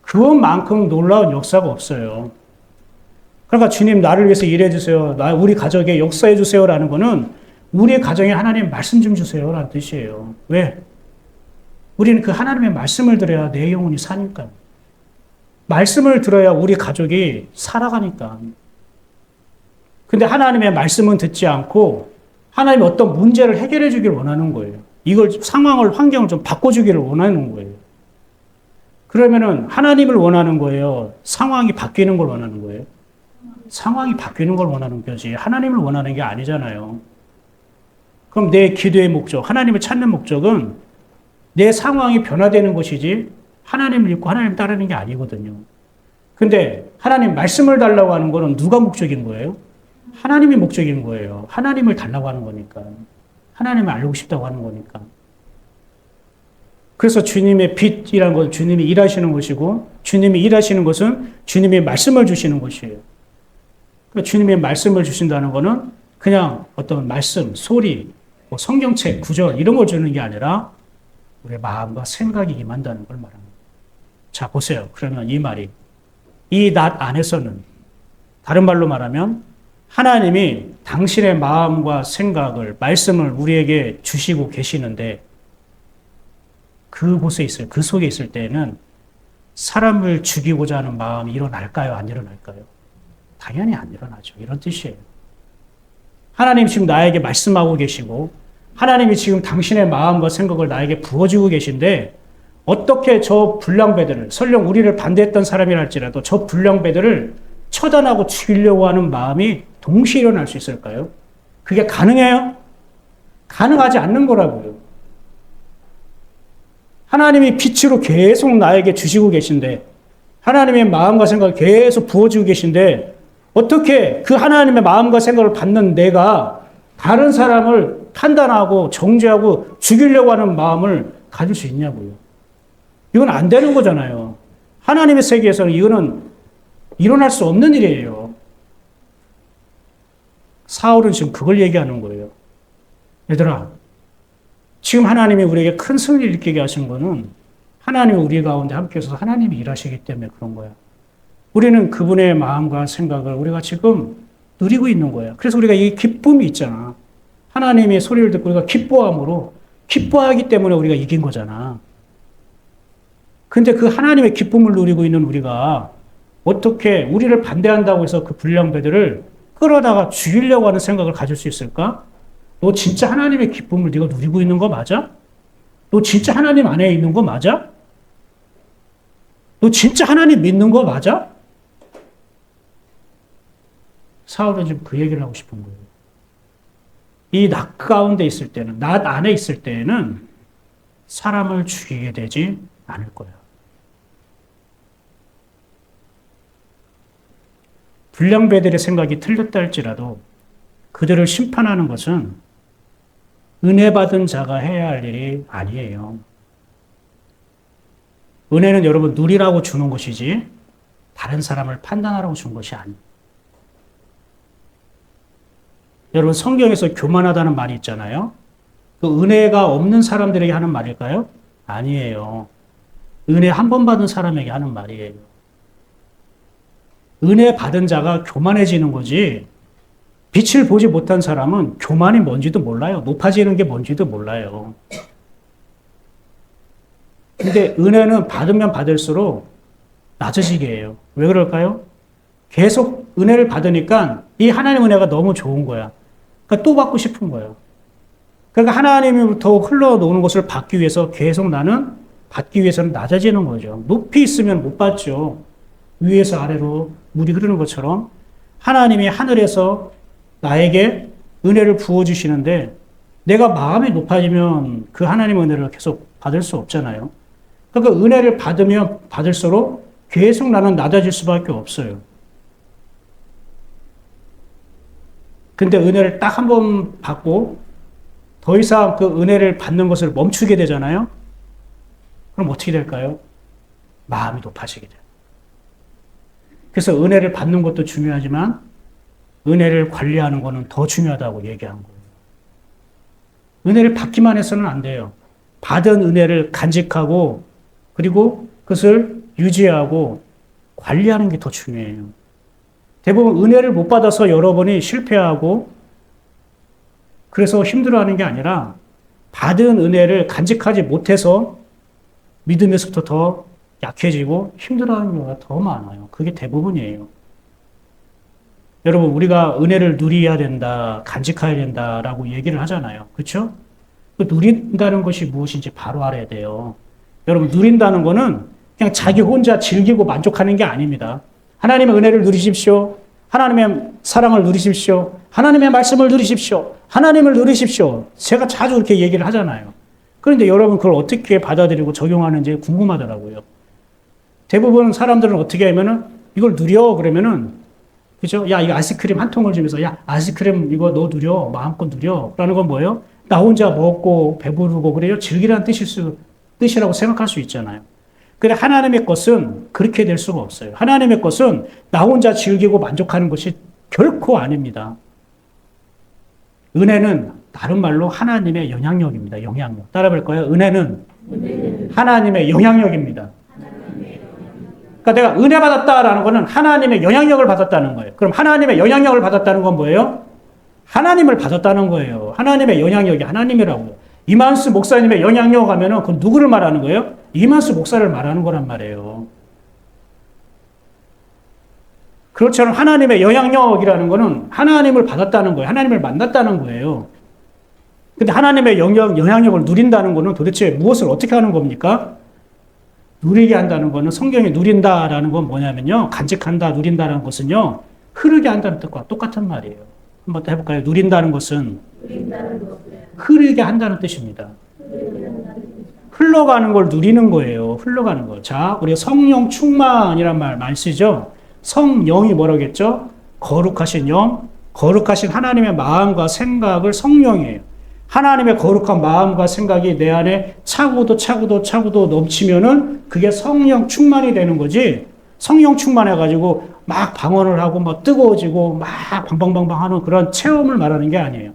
[SPEAKER 1] 그것만큼 놀라운 역사가 없어요. 그러니까 주님 나를 위해서 일해 주세요. 우리 가족에 역사해 주세요라는 거는 우리 가정에 하나님 말씀 좀 주세요라는 뜻이에요. 왜? 우리는 그 하나님의 말씀을 들어야 내 영혼이 사니까. 말씀을 들어야 우리 가족이 살아가니까. 근데 하나님의 말씀은 듣지 않고 하나님이 어떤 문제를 해결해 주기를 원하는 거예요. 이걸 환경을 좀 바꿔주기를 원하는 거예요. 그러면은 하나님을 원하는 거예요. 상황이 바뀌는 걸 원하는 거예요. 상황이 바뀌는 걸 원하는 거지. 하나님을 원하는 게 아니잖아요. 그럼 내 기도의 목적, 하나님을 찾는 목적은 내 상황이 변화되는 것이지 하나님을 믿고 하나님을 따르는 게 아니거든요. 근데 하나님 말씀을 달라고 하는 거는 누가 목적인 거예요? 하나님이 목적인 거예요. 하나님을 달라고 하는 거니까. 하나님을 알고 싶다고 하는 거니까. 그래서 주님의 빛이라는 것은 주님이 일하시는 것이고, 주님이 일하시는 것은 주님의 말씀을 주시는 것이에요. 그러니까 주님의 말씀을 주신다는 것은 그냥 어떤 말씀, 소리, 뭐 성경책, 구절 이런 걸 주는 게 아니라 우리의 마음과 생각이 임한다는 걸 말합니다. 자, 보세요. 그러면 이 말이 이 낫 안에서는 다른 말로 말하면 하나님이 당신의 마음과 생각을, 말씀을 우리에게 주시고 계시는데 그곳에 있어요. 그 속에 있을 때에는 사람을 죽이고자 하는 마음이 일어날까요? 안 일어날까요? 당연히 안 일어나죠. 이런 뜻이에요. 하나님이 지금 나에게 말씀하고 계시고 하나님이 지금 당신의 마음과 생각을 나에게 부어주고 계신데 어떻게 저 불량배들을, 설령 우리를 반대했던 사람이라 할지라도 저 불량배들을 처단하고 죽이려고 하는 마음이 동시에 일어날 수 있을까요? 그게 가능해요? 가능하지 않는 거라고요. 하나님이 빛으로 계속 나에게 주시고 계신데 하나님의 마음과 생각을 계속 부어주고 계신데 어떻게 그 하나님의 마음과 생각을 받는 내가 다른 사람을 판단하고 정죄하고 죽이려고 하는 마음을 가질 수 있냐고요. 이건 안 되는 거잖아요. 하나님의 세계에서는 이거는 일어날 수 없는 일이에요. 사울은 지금 그걸 얘기하는 거예요. 얘들아, 지금 하나님이 우리에게 큰 승리를 느끼게 하신 거는 하나님이 우리 가운데 함께 있어서 하나님이 일하시기 때문에 그런 거야. 우리는 그분의 마음과 생각을 우리가 지금 누리고 있는 거야. 그래서 우리가 이 기쁨이 있잖아. 하나님의 소리를 듣고 우리가 기뻐함으로 기뻐하기 때문에 우리가 이긴 거잖아. 근데 그 하나님의 기쁨을 누리고 있는 우리가 어떻게 우리를 반대한다고 해서 그 불량배들을 끌어다가 죽이려고 하는 생각을 가질 수 있을까? 너 진짜 하나님의 기쁨을 네가 누리고 있는 거 맞아? 너 진짜 하나님 안에 있는 거 맞아? 너 진짜 하나님 믿는 거 맞아? 사울은 지금 그 얘기를 하고 싶은 거예요. 이 낫 가운데 있을 때는, 낫 안에 있을 때에는 사람을 죽이게 되지 않을 거야. 불량배들의 생각이 틀렸다 할지라도 그들을 심판하는 것은 은혜 받은 자가 해야 할 일이 아니에요. 은혜는 여러분 누리라고 주는 것이지 다른 사람을 판단하라고 준 것이 아니에요. 여러분 성경에서 교만하다는 말이 있잖아요. 그 은혜가 없는 사람들에게 하는 말일까요? 아니에요. 은혜 한 번 받은 사람에게 하는 말이에요. 은혜 받은 자가 교만해지는 거지 빛을 보지 못한 사람은 교만이 뭔지도 몰라요. 높아지는 게 뭔지도 몰라요. 근데 은혜는 받으면 받을수록 낮아지게 해요. 왜 그럴까요? 계속 은혜를 받으니까 이 하나님 은혜가 너무 좋은 거야. 그러니까 또 받고 싶은 거예요. 그러니까 하나님으로부터 흘러놓는 것을 받기 위해서 계속 나는 받기 위해서는 낮아지는 거죠. 높이 있으면 못 받죠. 위에서 아래로 물이 흐르는 것처럼 하나님이 하늘에서 나에게 은혜를 부어주시는데 내가 마음이 높아지면 그 하나님의 은혜를 계속 받을 수 없잖아요. 그러니까 은혜를 받으면 받을수록 계속 나는 낮아질 수밖에 없어요. 근데 은혜를 딱 한 번 받고 더 이상 그 은혜를 받는 것을 멈추게 되잖아요. 그럼 어떻게 될까요? 마음이 높아지게 돼요. 그래서 은혜를 받는 것도 중요하지만 은혜를 관리하는 것은 더 중요하다고 얘기한 거예요. 은혜를 받기만 해서는 안 돼요. 받은 은혜를 간직하고 그리고 그것을 유지하고 관리하는 게 더 중요해요. 대부분 은혜를 못 받아서 여러분이 실패하고 그래서 힘들어하는 게 아니라 받은 은혜를 간직하지 못해서 믿음에서부터 더 약해지고 힘들어하는 경우가 더 많아요. 그게 대부분이에요. 여러분 우리가 은혜를 누려야 된다, 간직해야 된다라고 얘기를 하잖아요. 그렇죠? 그 누린다는 것이 무엇인지 바로 알아야 돼요. 여러분 누린다는 거는 그냥 자기 혼자 즐기고 만족하는 게 아닙니다. 하나님의 은혜를 누리십시오. 하나님의 사랑을 누리십시오. 하나님의 말씀을 누리십시오. 하나님을 누리십시오. 제가 자주 그렇게 얘기를 하잖아요. 그런데 여러분 그걸 어떻게 받아들이고 적용하는지 궁금하더라고요. 대부분 사람들은 어떻게 하면은 이걸 누려 그러면은 그죠? 야, 이거 아이스크림 한 통을 주면서 야, 아이스크림 이거 너 누려. 마음껏 누려. 라는 건 뭐예요? 나 혼자 먹고 배부르고 그래요. 즐기라는 뜻이라고 생각할 수 있잖아요. 근데 하나님의 것은 그렇게 될 수가 없어요. 하나님의 것은 나 혼자 즐기고 만족하는 것이 결코 아닙니다. 은혜는 다른 말로 하나님의 영향력입니다. 영향력. 따라 볼까요? 은혜는 하나님의 영향력입니다. 그러니까 내가 은혜 받았다라는 것은 하나님의 영향력을 받았다는 거예요. 그럼 하나님의 영향력을 받았다는 건 뭐예요? 하나님을 받았다는 거예요. 하나님의 영향력이 하나님이라고요. 이만수 목사님의 영향력 하면은 그 누구를 말하는 거예요? 이만수 목사를 말하는 거란 말이에요. 그렇처럼 하나님의 영향력이라는 거는 하나님을 받았다는 거예요. 하나님을 만났다는 거예요. 근데 하나님의 영향력을 누린다는 거는 도대체 무엇을 어떻게 하는 겁니까? 누리게 한다는 거는 성경에 누린다라는 건 뭐냐면요. 간직한다, 누린다는 것은요. 흐르게 한다는 뜻과 똑같은 말이에요. 한번 더 해볼까요? 누린다는 것은 흐르게 한다는 뜻입니다. 흘러가는 걸 누리는 거예요. 흘러가는 거. 자, 우리가 성령 충만이란 말 많이 쓰죠. 성령이 뭐라겠죠? 거룩하신 영, 거룩하신 하나님의 마음과 생각을 성령이에요. 하나님의 거룩한 마음과 생각이 내 안에 차고도 넘치면은 그게 성령 충만이 되는 거지. 성령 충만해가지고 막 방언을 하고 막 뜨거워지고 막 방방방방 하는 그런 체험을 말하는 게 아니에요.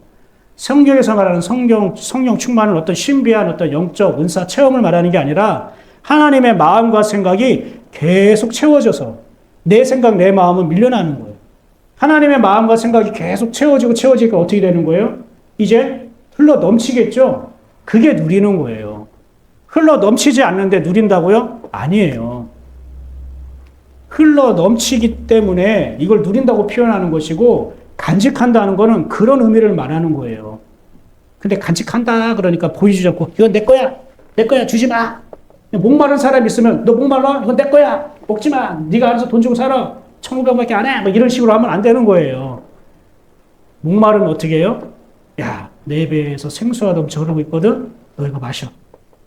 [SPEAKER 1] 성경에서 말하는 성령 충만은 어떤 신비한 어떤 영적 은사 체험을 말하는 게 아니라 하나님의 마음과 생각이 계속 채워져서 내 생각, 내 마음은 밀려나는 거예요. 하나님의 마음과 생각이 계속 채워지니까 어떻게 되는 거예요? 이제 흘러 넘치겠죠? 그게 누리는 거예요. 흘러 넘치지 않는데 누린다고요? 아니에요. 흘러 넘치기 때문에 이걸 누린다고 표현하는 것이고 간직한다는 거는 그런 의미를 말하는 거예요. 근데 간직한다 그러니까 보여주지 않고 이건 내 거야 주지 마. 목마른 사람 있으면 너 목말라? 이건 내 거야 먹지 마. 네가 알아서 돈 주고 살아. 1,500원밖에 안 해. 뭐 이런 식으로 하면 안 되는 거예요. 목마른 어떻게 해요? 야, 내 배에서 생수가 넘쳐 흐르고 있거든. 너 이거 마셔.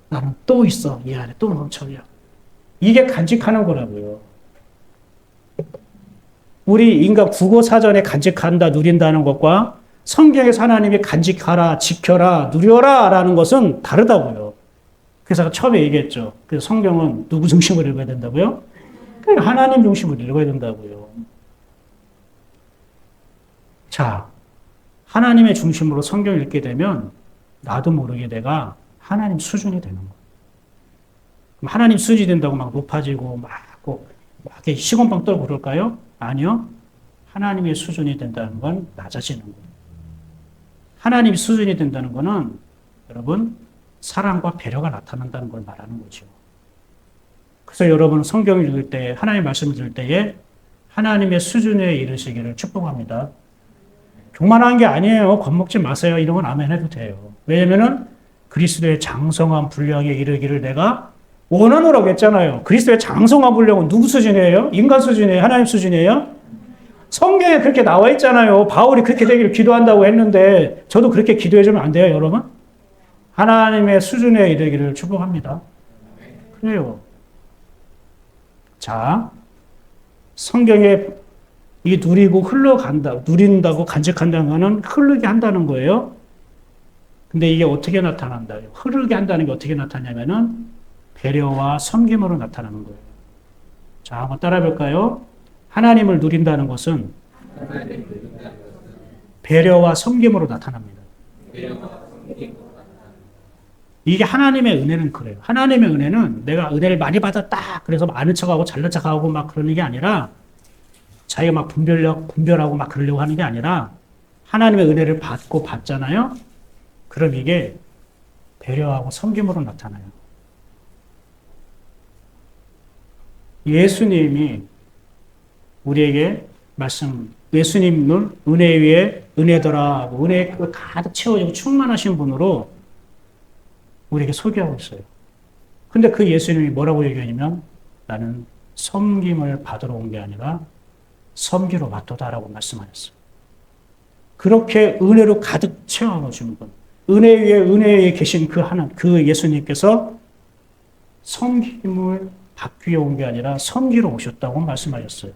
[SPEAKER 1] 나는 또 있어. 이 안에 또 넘쳐요. 이게 간직하는 거라고요. 우리 인간 국어사전에 간직한다, 누린다는 것과 성경에서 하나님이 간직하라, 지켜라, 누려라 라는 것은 다르다고요. 그래서 처음에 얘기했죠. 그래서 성경은 누구 중심으로 읽어야 된다고요? 하나님 중심으로 읽어야 된다고요. 자, 하나님의 중심으로 성경을 읽게 되면 나도 모르게 내가 하나님 수준이 되는 거예요. 하나님 수준이 된다고 막 높아지고 막 시건빵 떨고 그럴까요? 아니요. 하나님의 수준이 된다는 건 낮아지는 거예요. 하나님의 수준이 된다는 거는 여러분 사랑과 배려가 나타난다는 걸 말하는 거죠. 그래서 여러분 성경을 읽을 때 하나님의 말씀을 들을 때에 하나님의 수준에 이르시기를 축복합니다. 교만한 게 아니에요. 겁먹지 마세요. 이런 건 아멘 해도 돼요. 왜냐면은 그리스도의 장성한 분량에 이르기를 내가 원하노라고 했잖아요. 그리스도의 장성한 분량은 누구 수준이에요? 인간 수준이에요? 하나님 수준이에요? 성경에 그렇게 나와 있잖아요. 바울이 그렇게 되기를 기도한다고 했는데 저도 그렇게 기도해주면 안 돼요, 여러분? 하나님의 수준에 이르기를 축복합니다. 그래요. 자, 성경에 이게 누리고 흘러간다, 누린다고 간직한다는 거는 흐르게 한다는 거예요. 근데 이게 어떻게 나타난다? 흐르게 한다는 게 어떻게 나타나냐면은 배려와 섬김으로 나타나는 거예요. 자, 한번 따라해 볼까요? 하나님을 누린다는 것은 배려와 섬김으로 나타납니다. 이게 하나님의 은혜는 그래요. 하나님의 은혜는 내가 은혜를 많이 받았다. 그래서 아는 척하고 잘난 척하고 막 그러는 게 아니라 자기가 막 분별하고 막 그러려고 하는 게 아니라 하나님의 은혜를 받잖아요. 그럼 이게 배려하고 섬김으로 나타나요. 예수님이 우리에게 예수님은 은혜 위에 은혜더라, 은혜 가득 채워지고 충만하신 분으로 우리에게 소개하고 있어요. 근데 그 예수님이 뭐라고 얘기하냐면 나는 섬김을 받으러 온 게 아니라 섬기러 왔도다라고 말씀하셨어요. 그렇게 은혜로 가득 채워놓으신 분, 은혜 위에 계신 그 예수님께서 섬김을 받기 온 게 아니라 섬기러 오셨다고 말씀하셨어요.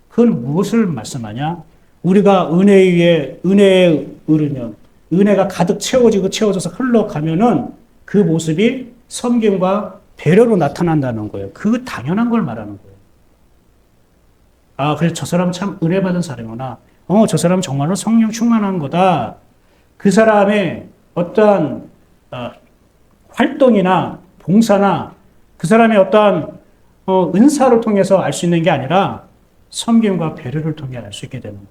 [SPEAKER 1] 그건 무엇을 말씀하냐? 우리가 은혜 위에 은혜에 오르면 은혜가 가득 채워져서 흘러가면은 그 모습이 섬김과 배려로 나타난다는 거예요. 그 당연한 걸 말하는 거예요. 아, 그래서 저 사람 참 은혜 받은 사람이구나. 저 사람 정말로 성령 충만한 거다. 그 사람의 어떠한 활동이나 봉사나 그 사람의 어떠한 은사를 통해서 알 수 있는 게 아니라 섬김과 배려를 통해 알 수 있게 되는 거예요.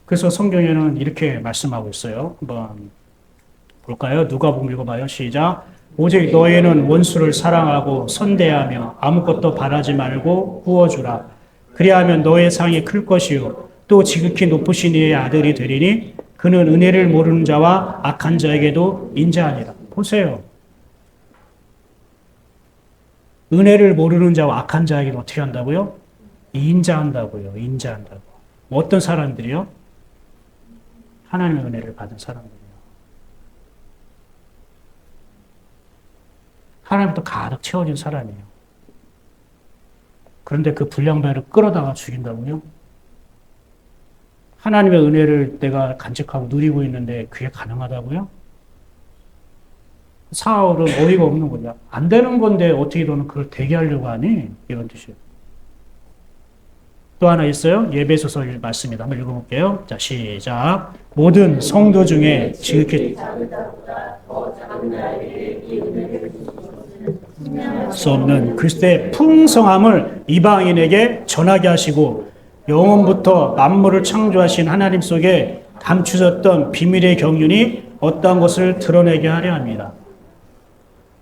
[SPEAKER 1] 그래서 성경에는 이렇게 말씀하고 있어요. 한번 볼까요? 누가복음 읽어봐요. 시작. 오직 너희는 원수를 사랑하고 선대하며 아무것도 바라지 말고 구워주라. 그리하면 너의 상이 클 것이요 또 지극히 높으신 이의 아들이 되리니 그는 은혜를 모르는 자와 악한 자에게도 인자하니라. 보세요. 은혜를 모르는 자와 악한 자에게도 어떻게 한다고요? 인자한다고요. 인자한다고. 어떤 사람들이요? 하나님의 은혜를 받은 사람들이요. 하나님부터 가득 채워진 사람이에요. 그런데 그 불량배를 끌어다가 죽인다고요? 하나님의 은혜를 내가 간직하고 누리고 있는데 그게 가능하다고요? 사울은 어이가 없는 거냐? 안 되는 건데 어떻게 너는 그걸 되게 하려고 하니? 이런 뜻이에요. 또 하나 있어요. 예배소서 말씀입니다. 한번 읽어볼게요. 자, 시작. 모든 성도 중에 지극히 수 없는 그리스도의 풍성함을 이방인에게 전하게 하시고 영원부터 만물을 창조하신 하나님 속에 감추셨던 비밀의 경륜이 어떠한 것을 드러내게 하려 합니다.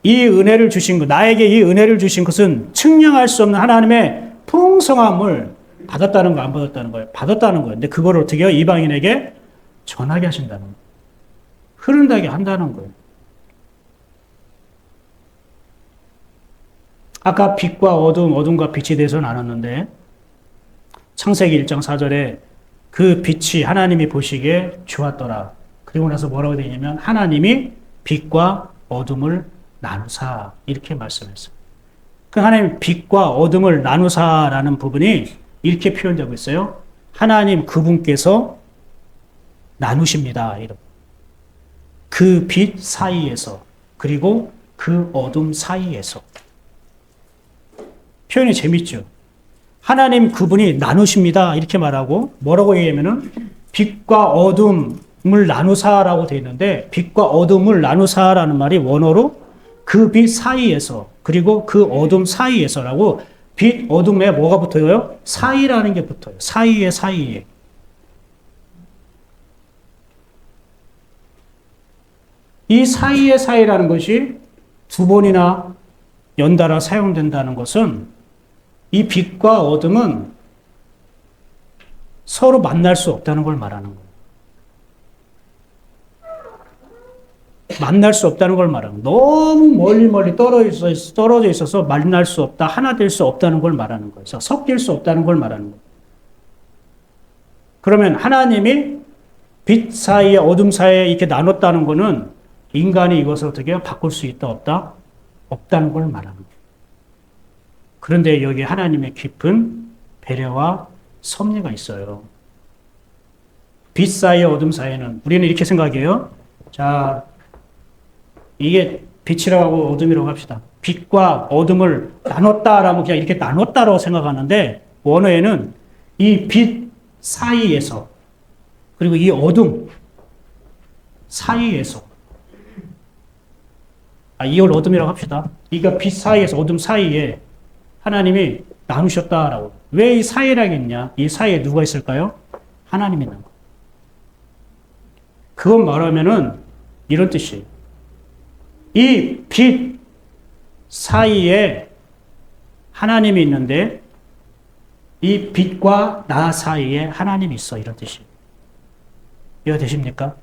[SPEAKER 1] 이 은혜를 주신 것, 나에게 이 은혜를 주신 것은 측량할 수 없는 하나님의 풍성함을 받았다는 거, 안 받았다는 거예요? 받았다는 거예요. 근데 그걸 어떻게 해요? 이방인에게 전하게 하신다는 거예요. 흐른다게 한다는 거예요. 아까 빛과 어둠, 어둠과 빛에 대해서 나눴는데 창세기 1장 4절에 그 빛이 하나님이 보시기에 좋았더라. 그리고 나서 뭐라고 되어 있냐면 하나님이 빛과 어둠을 나누사 이렇게 말씀했어요. 그 하나님 빛과 어둠을 나누사라는 부분이 이렇게 표현되고 있어요. 하나님 그분께서 나누십니다. 그 빛 사이에서 그리고 그 어둠 사이에서. 표현이 재밌죠. 하나님 그분이 나누십니다. 이렇게 말하고 뭐라고 얘기하면은 빛과 어둠을 나누사라고 되어 있는데 빛과 어둠을 나누사라는 말이 원어로 그 빛 사이에서 그리고 그 어둠 사이에서라고 빛 어둠에 뭐가 붙어요? 사이라는 게 붙어요. 사이에. 이 사이라는 것이 두 번이나 연달아 사용된다는 것은 이 빛과 어둠은 서로 만날 수 없다는 걸 말하는 거예요. 만날 수 없다는 걸 말하는 거예요. 너무 멀리 떨어져 있어서 만날 수 없다, 하나 될 수 없다는 걸 말하는 거예요. 그래서 섞일 수 없다는 걸 말하는 거예요. 그러면 하나님이 빛 사이에 어둠 사이에 이렇게 나눴다는 거는 인간이 이것을 어떻게 해요? 바꿀 수 있다, 없다? 없다는 걸 말하는 거예요. 그런데 여기 하나님의 깊은 배려와 섭리가 있어요. 빛 사이에 어둠 사이에는 우리는 이렇게 생각해요. 자, 이게 빛이라고 하고 어둠이라고 합시다. 빛과 어둠을 나눴다라면 그냥 이렇게 나눴다라고 생각하는데 원어에는 이 빛 사이에서 그리고 이 어둠 사이에서 이걸 어둠이라고 합시다. 이거 빛 사이에서 어둠 사이에 하나님이 나누셨다라고. 왜 이 사이라고 했냐? 이 사이에 누가 있을까요? 하나님이 있는 거. 그건 말하면은 이런 뜻이에요. 이 빛 사이에 하나님이 있는데 이 빛과 나 사이에 하나님이 있어. 이런 뜻이에요. 이해가 되십니까?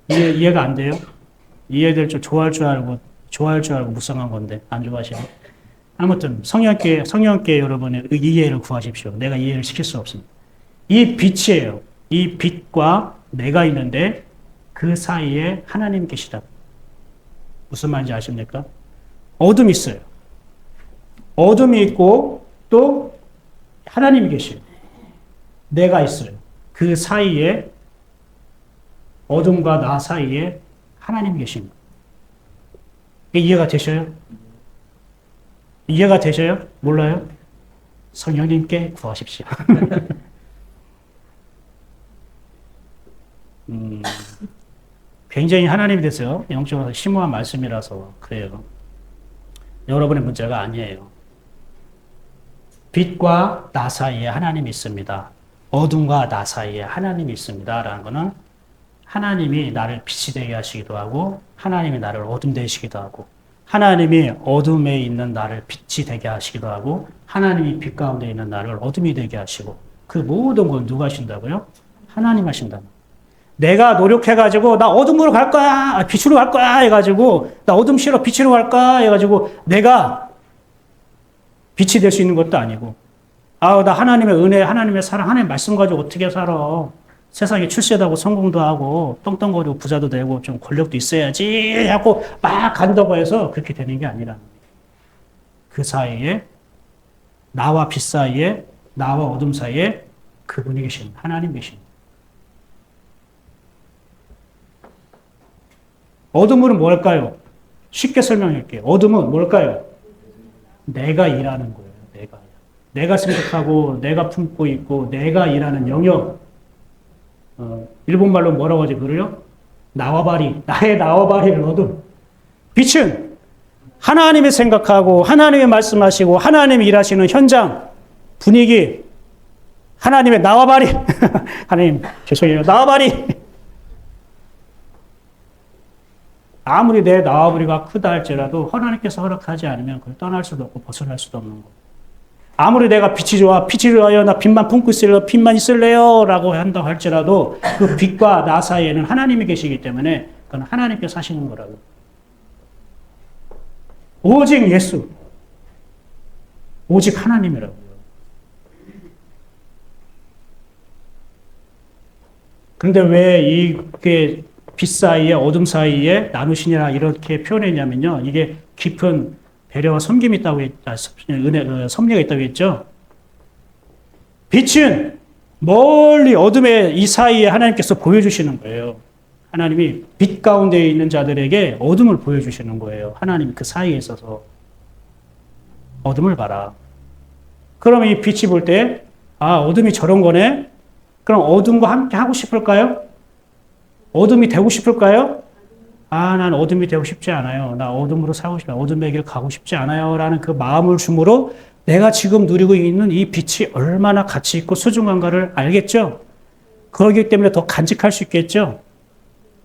[SPEAKER 1] 이해가 안 돼요? 이해될 줄 좋아할 줄 알고 묵상한 건데 안 좋아하시네. 아무튼 성령께 여러분의 이해를 구하십시오. 내가 이해를 시킬 수 없습니다. 이 빛이에요. 이 빛과 내가 있는데 그 사이에 하나님 계시다. 무슨 말인지 아십니까? 어둠이 있어요. 어둠이 있고 또 하나님이 계시고 내가 있어요. 그 사이에 어둠과 나 사이에 하나님이 계십니다. 이해가 되셔요? 이해가 되셔요? 몰라요? 성령님께 구하십시오. 굉장히 하나님에 대해서 영적으로 심오한 말씀이라서 그래요. 여러분의 문제가 아니에요. 빛과 나 사이에 하나님이 있습니다. 어둠과 나 사이에 하나님이 있습니다. 라는 것은 하나님이 나를 빛이 되게 하시기도 하고 하나님이 나를 어둠 되시기도 하고 하나님이 어둠에 있는 나를 빛이 되게 하시기도 하고 하나님이 빛 가운데 있는 나를 어둠이 되게 하시고 그 모든 건 누가 하신다고요? 하나님 하신다. 내가 노력해가지고 나 어둠으로 갈 거야 빛으로 갈 거야 해가지고 나 어둠 싫어 빛으로 갈까 해가지고 내가 빛이 될 수 있는 것도 아니고 나 하나님의 은혜 하나님의 사랑 하나님의 말씀 가지고 어떻게 살아 세상에 출세도 하고 성공도 하고 떵떵거리고 부자도 되고 좀 권력도 있어야지 하고 막 간다고 해서 그렇게 되는 게 아니라 그 사이에 나와 빛 사이에 나와 어둠 사이에 그분이 계신 하나님 계신 어둠은 뭘까요? 쉽게 설명할게요. 어둠은 뭘까요? 내가 일하는 거예요. 내가 생각하고 내가 품고 있고 내가 일하는 영역 일본말로 뭐라고 하지 그래요? 나와바리 나의 나와바리를 어둠 빛은 하나님이 생각하고 하나님이 말씀하시고 하나님이 일하시는 현장 분위기 하나님의 나와바리 하나님 죄송해요 나와바리 아무리 내 나와바리가 크다 할지라도 하나님께서 허락하지 않으면 그걸 떠날 수도 없고 벗어날 수도 없는 거 아무리 내가 빛이 좋아 빛이 좋아요 나 빛만 품고 있을래요 빛만 있을래요 라고 한다고 할지라도 그 빛과 나 사이에는 하나님이 계시기 때문에 그건 하나님께서 하시는 거라고 오직 예수 오직 하나님이라고요. 그런데 왜 이게 빛 사이에 어둠 사이에 나누시니라 이렇게 표현했냐면요 이게 깊은 배려와 섬김이 있다고 섭리가 있다고 했죠. 빛은 멀리 어둠의 이 사이에 하나님께서 보여주시는 거예요. 하나님이 빛 가운데 있는 자들에게 어둠을 보여주시는 거예요. 하나님이 그 사이에 있어서 어둠을 봐라. 그러면 이 빛이 볼 때 어둠이 저런 거네. 그럼 어둠과 함께 하고 싶을까요? 어둠이 되고 싶을까요? 난 어둠이 되고 싶지 않아요. 나 어둠으로 살고 싶어요. 어둠의 길 가고 싶지 않아요. 라는 그 마음을 주므로 내가 지금 누리고 있는 이 빛이 얼마나 가치 있고 소중한가를 알겠죠? 그러기 때문에 더 간직할 수 있겠죠?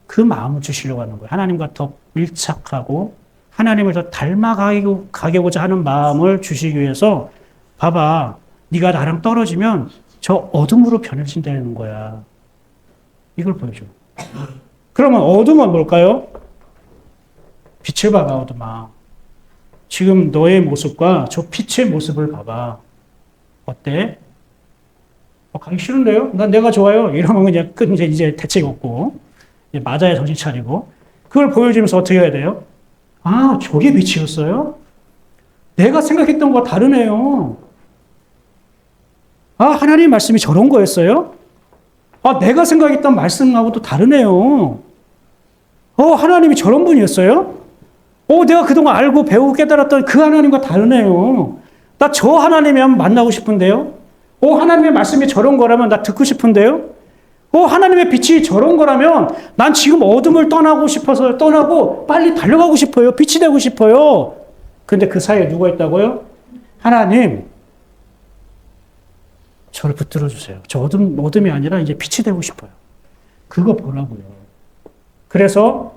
[SPEAKER 1] 그 마음을 주시려고 하는 거예요. 하나님과 더 밀착하고 하나님을 더 닮아가고자 하는 마음을 주시기 위해서 봐봐. 네가 나랑 떨어지면 저 어둠으로 변해진다는 거야. 이걸 보여줘. 그러면 어둠은 뭘까요? 빛을 봐봐, 어둠아. 지금 너의 모습과 저 빛의 모습을 봐봐. 어때? 가기 싫은데요? 난 내가 좋아요. 이러면 그냥 끝, 이제 대책 없고, 이제 맞아야 정신 차리고, 그걸 보여주면서 어떻게 해야 돼요? 저게 빛이었어요? 내가 생각했던 거와 다르네요. 하나님 말씀이 저런 거였어요? 내가 생각했던 말씀하고 또 다르네요. 하나님이 저런 분이었어요? 내가 그동안 알고 배우고 깨달았던 그 하나님과 다르네요. 나 저 하나님이 한번 만나고 싶은데요? 하나님의 말씀이 저런 거라면 나 듣고 싶은데요? 하나님의 빛이 저런 거라면 난 지금 어둠을 떠나고 빨리 달려가고 싶어요. 빛이 되고 싶어요. 근데 그 사이에 누가 있다고요? 하나님, 저를 붙들어 주세요. 저 어둠이 아니라 이제 빛이 되고 싶어요. 그거 보라고요. 그래서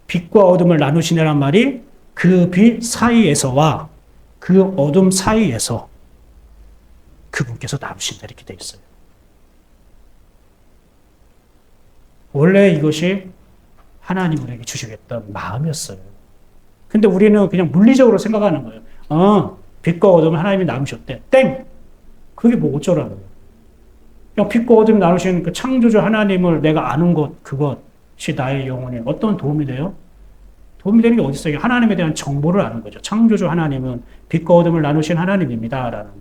[SPEAKER 1] 빛과 어둠을 나누시느란 말이 그 빛 사이에서와 그 어둠 사이에서 그분께서 나누신다 이렇게 되어 있어요. 원래 이것이 하나님 우리에게 주시겠다는 마음이었어요. 근데 우리는 그냥 물리적으로 생각하는 거예요. 빛과 어둠을 하나님이 나누셨대. 땡! 그게 뭐 어쩌라고요. 그냥 빛과 어둠이 나누신 그 창조주 하나님을 내가 아는 것, 그것이 나의 영혼에 어떤 도움이 돼요? 도움이 되는 게 어디 있어요? 하나님에 대한 정보를 아는 거죠. 창조주 하나님은 빛과 어둠을 나누신 하나님입니다. 라는.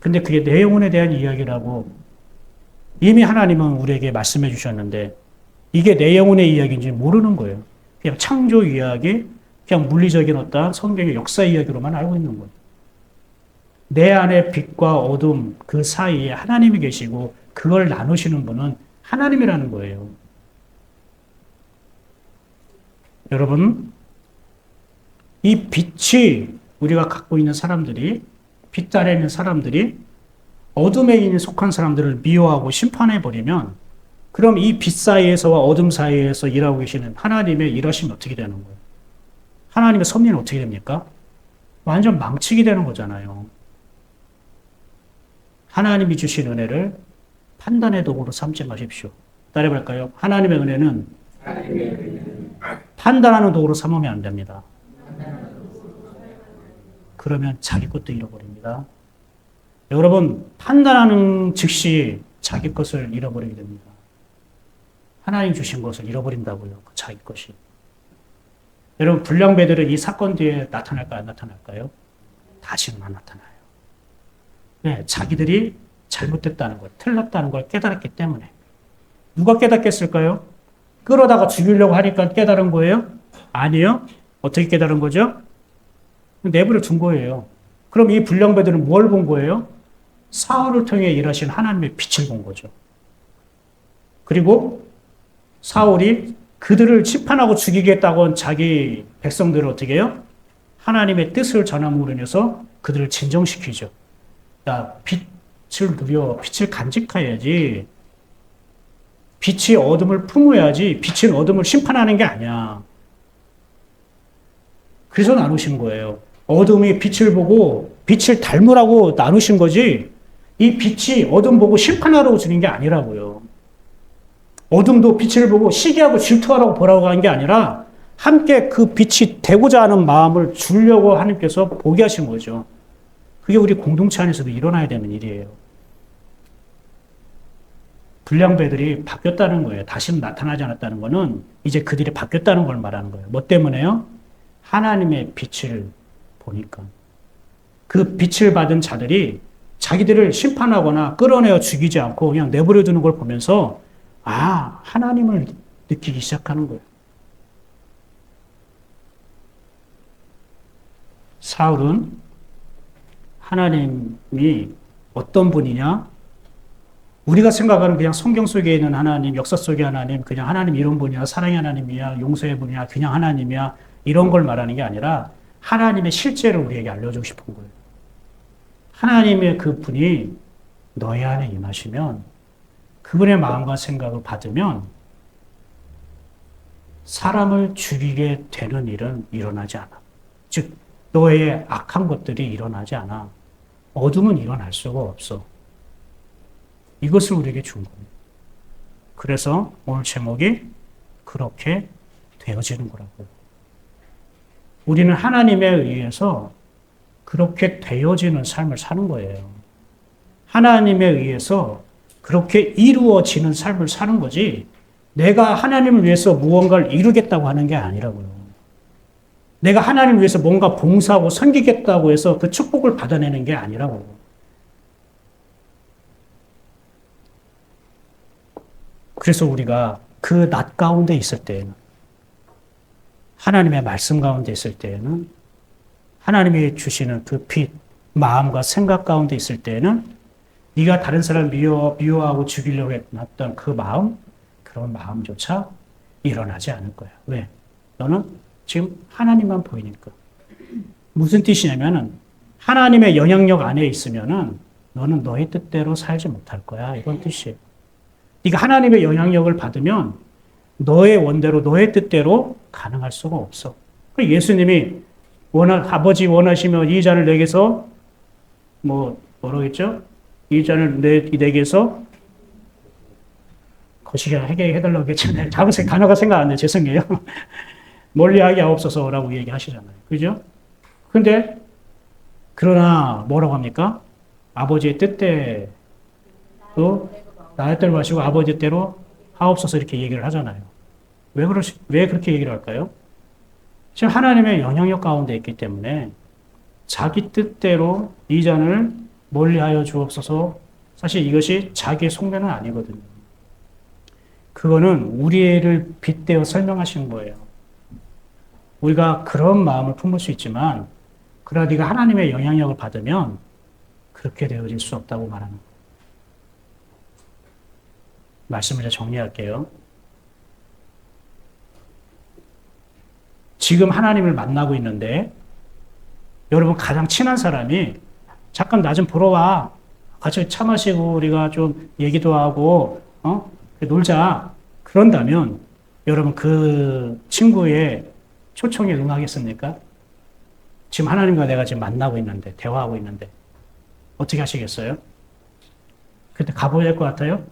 [SPEAKER 1] 근데 그게 내 영혼에 대한 이야기라고 이미 하나님은 우리에게 말씀해 주셨는데 이게 내 영혼의 이야기인지 모르는 거예요. 그냥 창조 이야기, 그냥 물리적인 어떤 성경의 역사 이야기로만 알고 있는 거예요. 내 안에 빛과 어둠 그 사이에 하나님이 계시고 그걸 나누시는 분은 하나님이라는 거예요. 여러분, 이 빛이 우리가 갖고 있는 사람들이, 빛 아래 있는 사람들이 어둠에 속한 사람들을 미워하고 심판해버리면 그럼 이 빛 사이에서와 어둠 사이에서 일하고 계시는 하나님의 일하심이 어떻게 되는 거예요? 하나님의 섭리는 어떻게 됩니까? 완전 망치게 되는 거잖아요. 하나님이 주신 은혜를 판단의 도구로 삼지 마십시오. 따라해볼까요? 하나님의 은혜는 판단하는 도구로 삼으면 안 됩니다. 그러면 자기 것도 잃어버립니다. 여러분, 판단하는 즉시 자기 것을 잃어버리게 됩니다. 하나님 주신 것을 잃어버린다고요. 그 자기 것이. 여러분, 불량배들은 이 사건 뒤에 나타날까요? 안 나타날까요? 다시는 안 나타나요. 네, 자기들이 잘못됐다는 걸, 틀렸다는 걸 깨달았기 때문에. 누가 깨닫겠을까요? 끌어다가 죽이려고 하니까 깨달은 거예요? 아니요. 어떻게 깨달은 거죠? 내버려 둔 거예요. 그럼 이 불량배들은 뭘 본 거예요? 사울을 통해 일하신 하나님의 빛을 본 거죠. 그리고 사울이 그들을 심판하고 죽이겠다고 한 자기 백성들을 어떻게 해요? 하나님의 뜻을 전함으로 인해서 그들을 진정시키죠. 야, 빛을 누려, 빛을 간직해야지. 빛이 어둠을 품어야지. 빛은 어둠을 심판하는 게 아니야. 그래서 나누신 거예요. 어둠이 빛을 보고 빛을 닮으라고 나누신 거지. 이 빛이 어둠 보고 심판하라고 주는 게 아니라고요. 어둠도 빛을 보고 시기하고 질투하라고 보라고 하는 게 아니라 함께 그 빛이 되고자 하는 마음을 주려고 하나님께서 보게 하신 거죠. 그게 우리 공동체 안에서도 일어나야 되는 일이에요. 불량배들이 바뀌었다는 거예요. 다시는 나타나지 않았다는 거는 이제 그들이 바뀌었다는 걸 말하는 거예요. 뭐 때문에요? 하나님의 빛을 보니까. 그 빛을 받은 자들이 자기들을 심판하거나 끌어내어 죽이지 않고 그냥 내버려 두는 걸 보면서 아, 하나님을 느끼기 시작하는 거예요. 사울은 하나님이 어떤 분이냐? 우리가 생각하는 그냥 성경 속에 있는 하나님, 역사 속의 하나님, 그냥 하나님 이런 분이야, 사랑의 하나님이야, 용서의 분이야, 그냥 하나님이야, 이런 걸 말하는 게 아니라 하나님의 실제를 우리에게 알려주고 싶은 거예요. 하나님의 그 분이 너희 안에 임하시면 그분의 마음과 생각을 받으면 사람을 죽이게 되는 일은 일어나지 않아. 즉, 너의 악한 것들이 일어나지 않아. 어둠은 일어날 수가 없어. 이것을 우리에게 준 거예요. 그래서 오늘 제목이 그렇게 되어지는 거라고요. 우리는 하나님에 의해서 그렇게 되어지는 삶을 사는 거예요. 하나님에 의해서 그렇게 이루어지는 삶을 사는 거지 내가 하나님을 위해서 무언가를 이루겠다고 하는 게 아니라고요. 내가 하나님을 위해서 뭔가 봉사하고 섬기겠다고 해서 그 축복을 받아내는 게 아니라고. 그래서 우리가 그 낮 가운데 있을 때에는 하나님의 말씀 가운데 있을 때에는 하나님이 주시는 그 빛, 마음과 생각 가운데 있을 때에는 네가 다른 사람을 미워하고 죽이려고 했던 그 마음, 그런 마음조차 일어나지 않을 거야. 왜? 너는 지금 하나님만 보이니까. 무슨 뜻이냐면은 하나님의 영향력 안에 있으면은 너는 너의 뜻대로 살지 못할 거야. 이건 뜻이에요. 네가 하나님의 영향력을 받으면 너의 원대로, 너의 뜻대로 가능할 수가 없어. 예수님이 아버지 원하시면 이 잔을 내게서 뭐라고 했죠? 이 잔을 내게서 거시기 해달라고 했잖아요. 단어가 생각 안 나요. 죄송해요. 멀리하게 하옵소서라고 얘기하시잖아요. 그죠? 근데 그러나 뭐라고 합니까? 아버지의 뜻대로 나의 뜻을 마시고 아버지 뜻대로 하옵소서 이렇게 얘기를 하잖아요. 왜 그렇게 얘기를 할까요? 지금 하나님의 영향력 가운데 있기 때문에 자기 뜻대로 이 잔을 멀리하여 주옵소서. 사실 이것이 자기의 속내는 아니거든요. 그거는 우리를 빗대어 설명하시는 거예요. 우리가 그런 마음을 품을 수 있지만 그러나 네가 하나님의 영향력을 받으면 그렇게 되어질 수 없다고 말하는 거예요. 말씀을 이제 정리할게요. 지금 하나님을 만나고 있는데 여러분 가장 친한 사람이 잠깐 나 좀 보러 와. 같이 차 마시고 우리가 좀 얘기도 하고 놀자. 그런다면 여러분 그 친구의 초청에 응하겠습니까? 지금 하나님과 내가 지금 만나고 있는데 대화하고 있는데 어떻게 하시겠어요? 그때 가보야 될 것 같아요?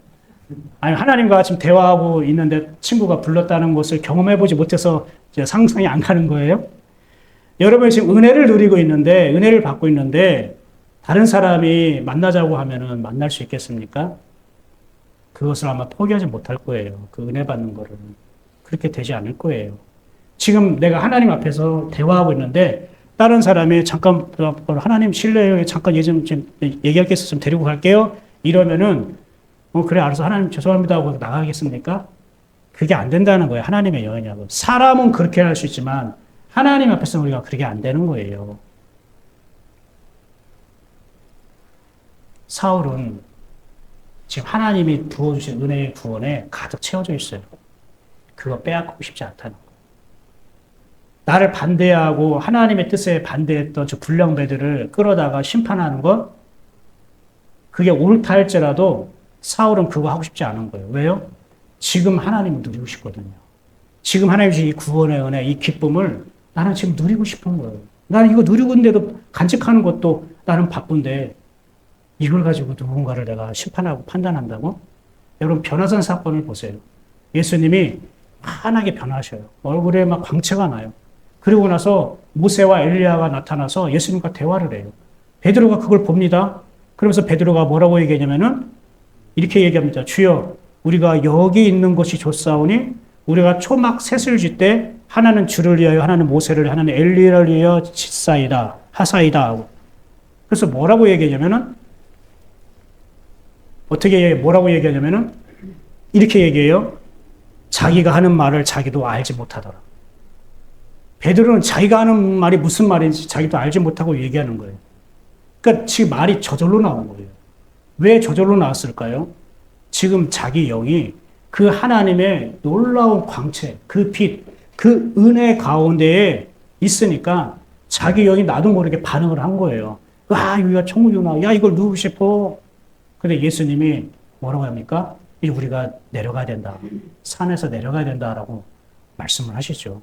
[SPEAKER 1] 아니 하나님과 지금 대화하고 있는데 친구가 불렀다는 것을 경험해보지 못해서 상상이 안 가는 거예요? 여러분이 지금 은혜를 누리고 있는데 은혜를 받고 있는데 다른 사람이 만나자고 하면은 만날 수 있겠습니까? 그것을 아마 포기하지 못할 거예요. 그 은혜 받는 거를. 그렇게 되지 않을 거예요. 지금 내가 하나님 앞에서 대화하고 있는데 다른 사람이 잠깐 하나님 실례요. 잠깐 좀 얘기할 게 있어서 좀 데리고 갈게요. 이러면은 그래 알아서 하나님 죄송합니다 하고 나가겠습니까? 그게 안 된다는 거예요. 하나님의 영향력은. 사람은 그렇게 할 수 있지만 하나님 앞에서는 우리가 그렇게 안 되는 거예요. 사울은 지금 하나님이 부어주신 은혜의 구원에 가득 채워져 있어요. 그거 빼앗고 싶지 않다는 거예요. 나를 반대하고 하나님의 뜻에 반대했던 저 불량배들을 끌어다가 심판하는 것, 그게 옳다 할지라도 사울은 그거 하고 싶지 않은 거예요. 왜요? 지금 하나님을 누리고 싶거든요. 지금 하나님 주신 이 구원의 은혜, 이 기쁨을 나는 지금 누리고 싶은 거예요. 나는 이거 누리고 있는데도 간직하는 것도 나는 바쁜데 이걸 가지고 누군가를 내가 심판하고 판단한다고? 여러분 변화산 사건을 보세요. 예수님이 환하게 변하셔요. 얼굴에 막 광채가 나요. 그리고 나서 모세와 엘리야가 나타나서 예수님과 대화를 해요. 베드로가 그걸 봅니다. 그러면서 베드로가 뭐라고 얘기하냐면은 이렇게 얘기합니다. 주여 우리가 여기 있는 것이 좋사오니 우리가 초막 셋을 질 때 하나는 주를 위하여 하나는 모세를 하나는 엘리야를 위하여 짓사이다 하사이다 하고 그래서 뭐라고 얘기하냐면은 뭐라고 얘기하냐면은 이렇게 얘기해요. 자기가 하는 말을 자기도 알지 못하더라. 베드로는 자기가 하는 말이 무슨 말인지 자기도 알지 못하고 얘기하는 거예요. 그러니까 지금 말이 저절로 나온 거예요. 왜 저절로 나왔을까요? 지금 자기 영이 그 하나님의 놀라운 광채, 그 빛, 그 은혜 가운데에 있으니까 자기 영이 나도 모르게 반응을 한 거예요. 와, 여기가 천국이구나. 야, 이걸 누르고 싶어. 근데 예수님이 뭐라고 합니까? 우리가 내려가야 된다. 산에서 내려가야 된다라고 말씀을 하시죠.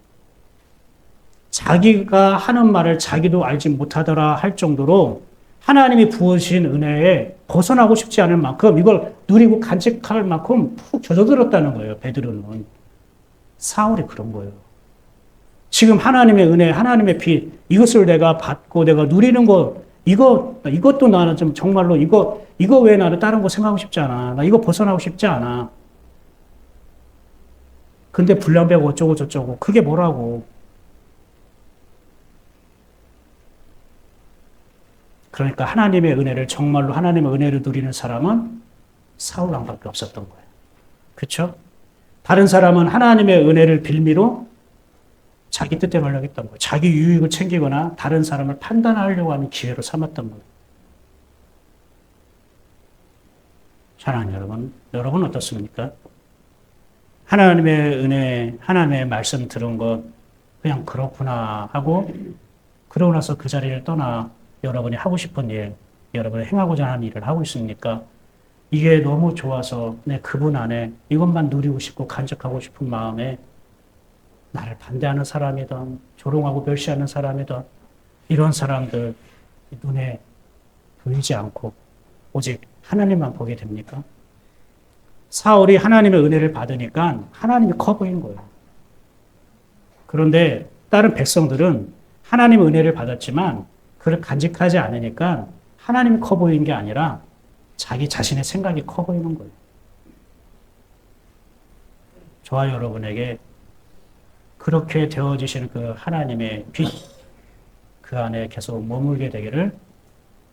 [SPEAKER 1] 자기가 하는 말을 자기도 알지 못하더라 할 정도로 하나님이 부으신 은혜에 벗어나고 싶지 않을 만큼 이걸 누리고 간직할 만큼 푹 젖어들었다는 거예요. 베드로는. 사울이 그런 거예요. 지금 하나님의 은혜, 하나님의 빛 이것을 내가 받고 내가 누리는 것 이것도 나는 좀 정말로 이거 왜 나는 다른 거 생각하고 싶지 않아. 나 이거 벗어나고 싶지 않아. 근데 불량배가 어쩌고 저쩌고 그게 뭐라고. 그러니까 하나님의 은혜를 정말로 하나님의 은혜를 누리는 사람은 사울 왕밖에 없었던 거예요. 그렇죠? 다른 사람은 하나님의 은혜를 빌미로 자기 뜻대로 하려고 했던 거예요. 자기 유익을 챙기거나 다른 사람을 판단하려고 하는 기회로 삼았던 거예요. 사랑하는 여러분 어떻습니까? 하나님의 은혜, 하나님의 말씀 들은 것 그냥 그렇구나 하고 그러고 나서 그 자리를 떠나 여러분이 하고 싶은 일, 여러분이 행하고자 하는 일을 하고 있습니까? 이게 너무 좋아서 내 그분 안에 이것만 누리고 싶고 간직하고 싶은 마음에 나를 반대하는 사람이든 조롱하고 멸시하는 사람이든 이런 사람들 눈에 보이지 않고 오직 하나님만 보게 됩니까? 사울이 하나님의 은혜를 받으니까 하나님이 커 보이는 거예요. 그런데 다른 백성들은 하나님의 은혜를 받았지만 그를 간직하지 않으니까 하나님이 커 보이는 게 아니라 자기 자신의 생각이 커 보이는 거예요. 저와 여러분에게 그렇게 되어지시는 그 하나님의 빛, 그 안에 계속 머물게 되기를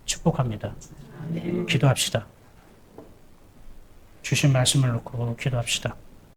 [SPEAKER 1] 축복합니다. 기도합시다. 주신 말씀을 놓고 기도합시다.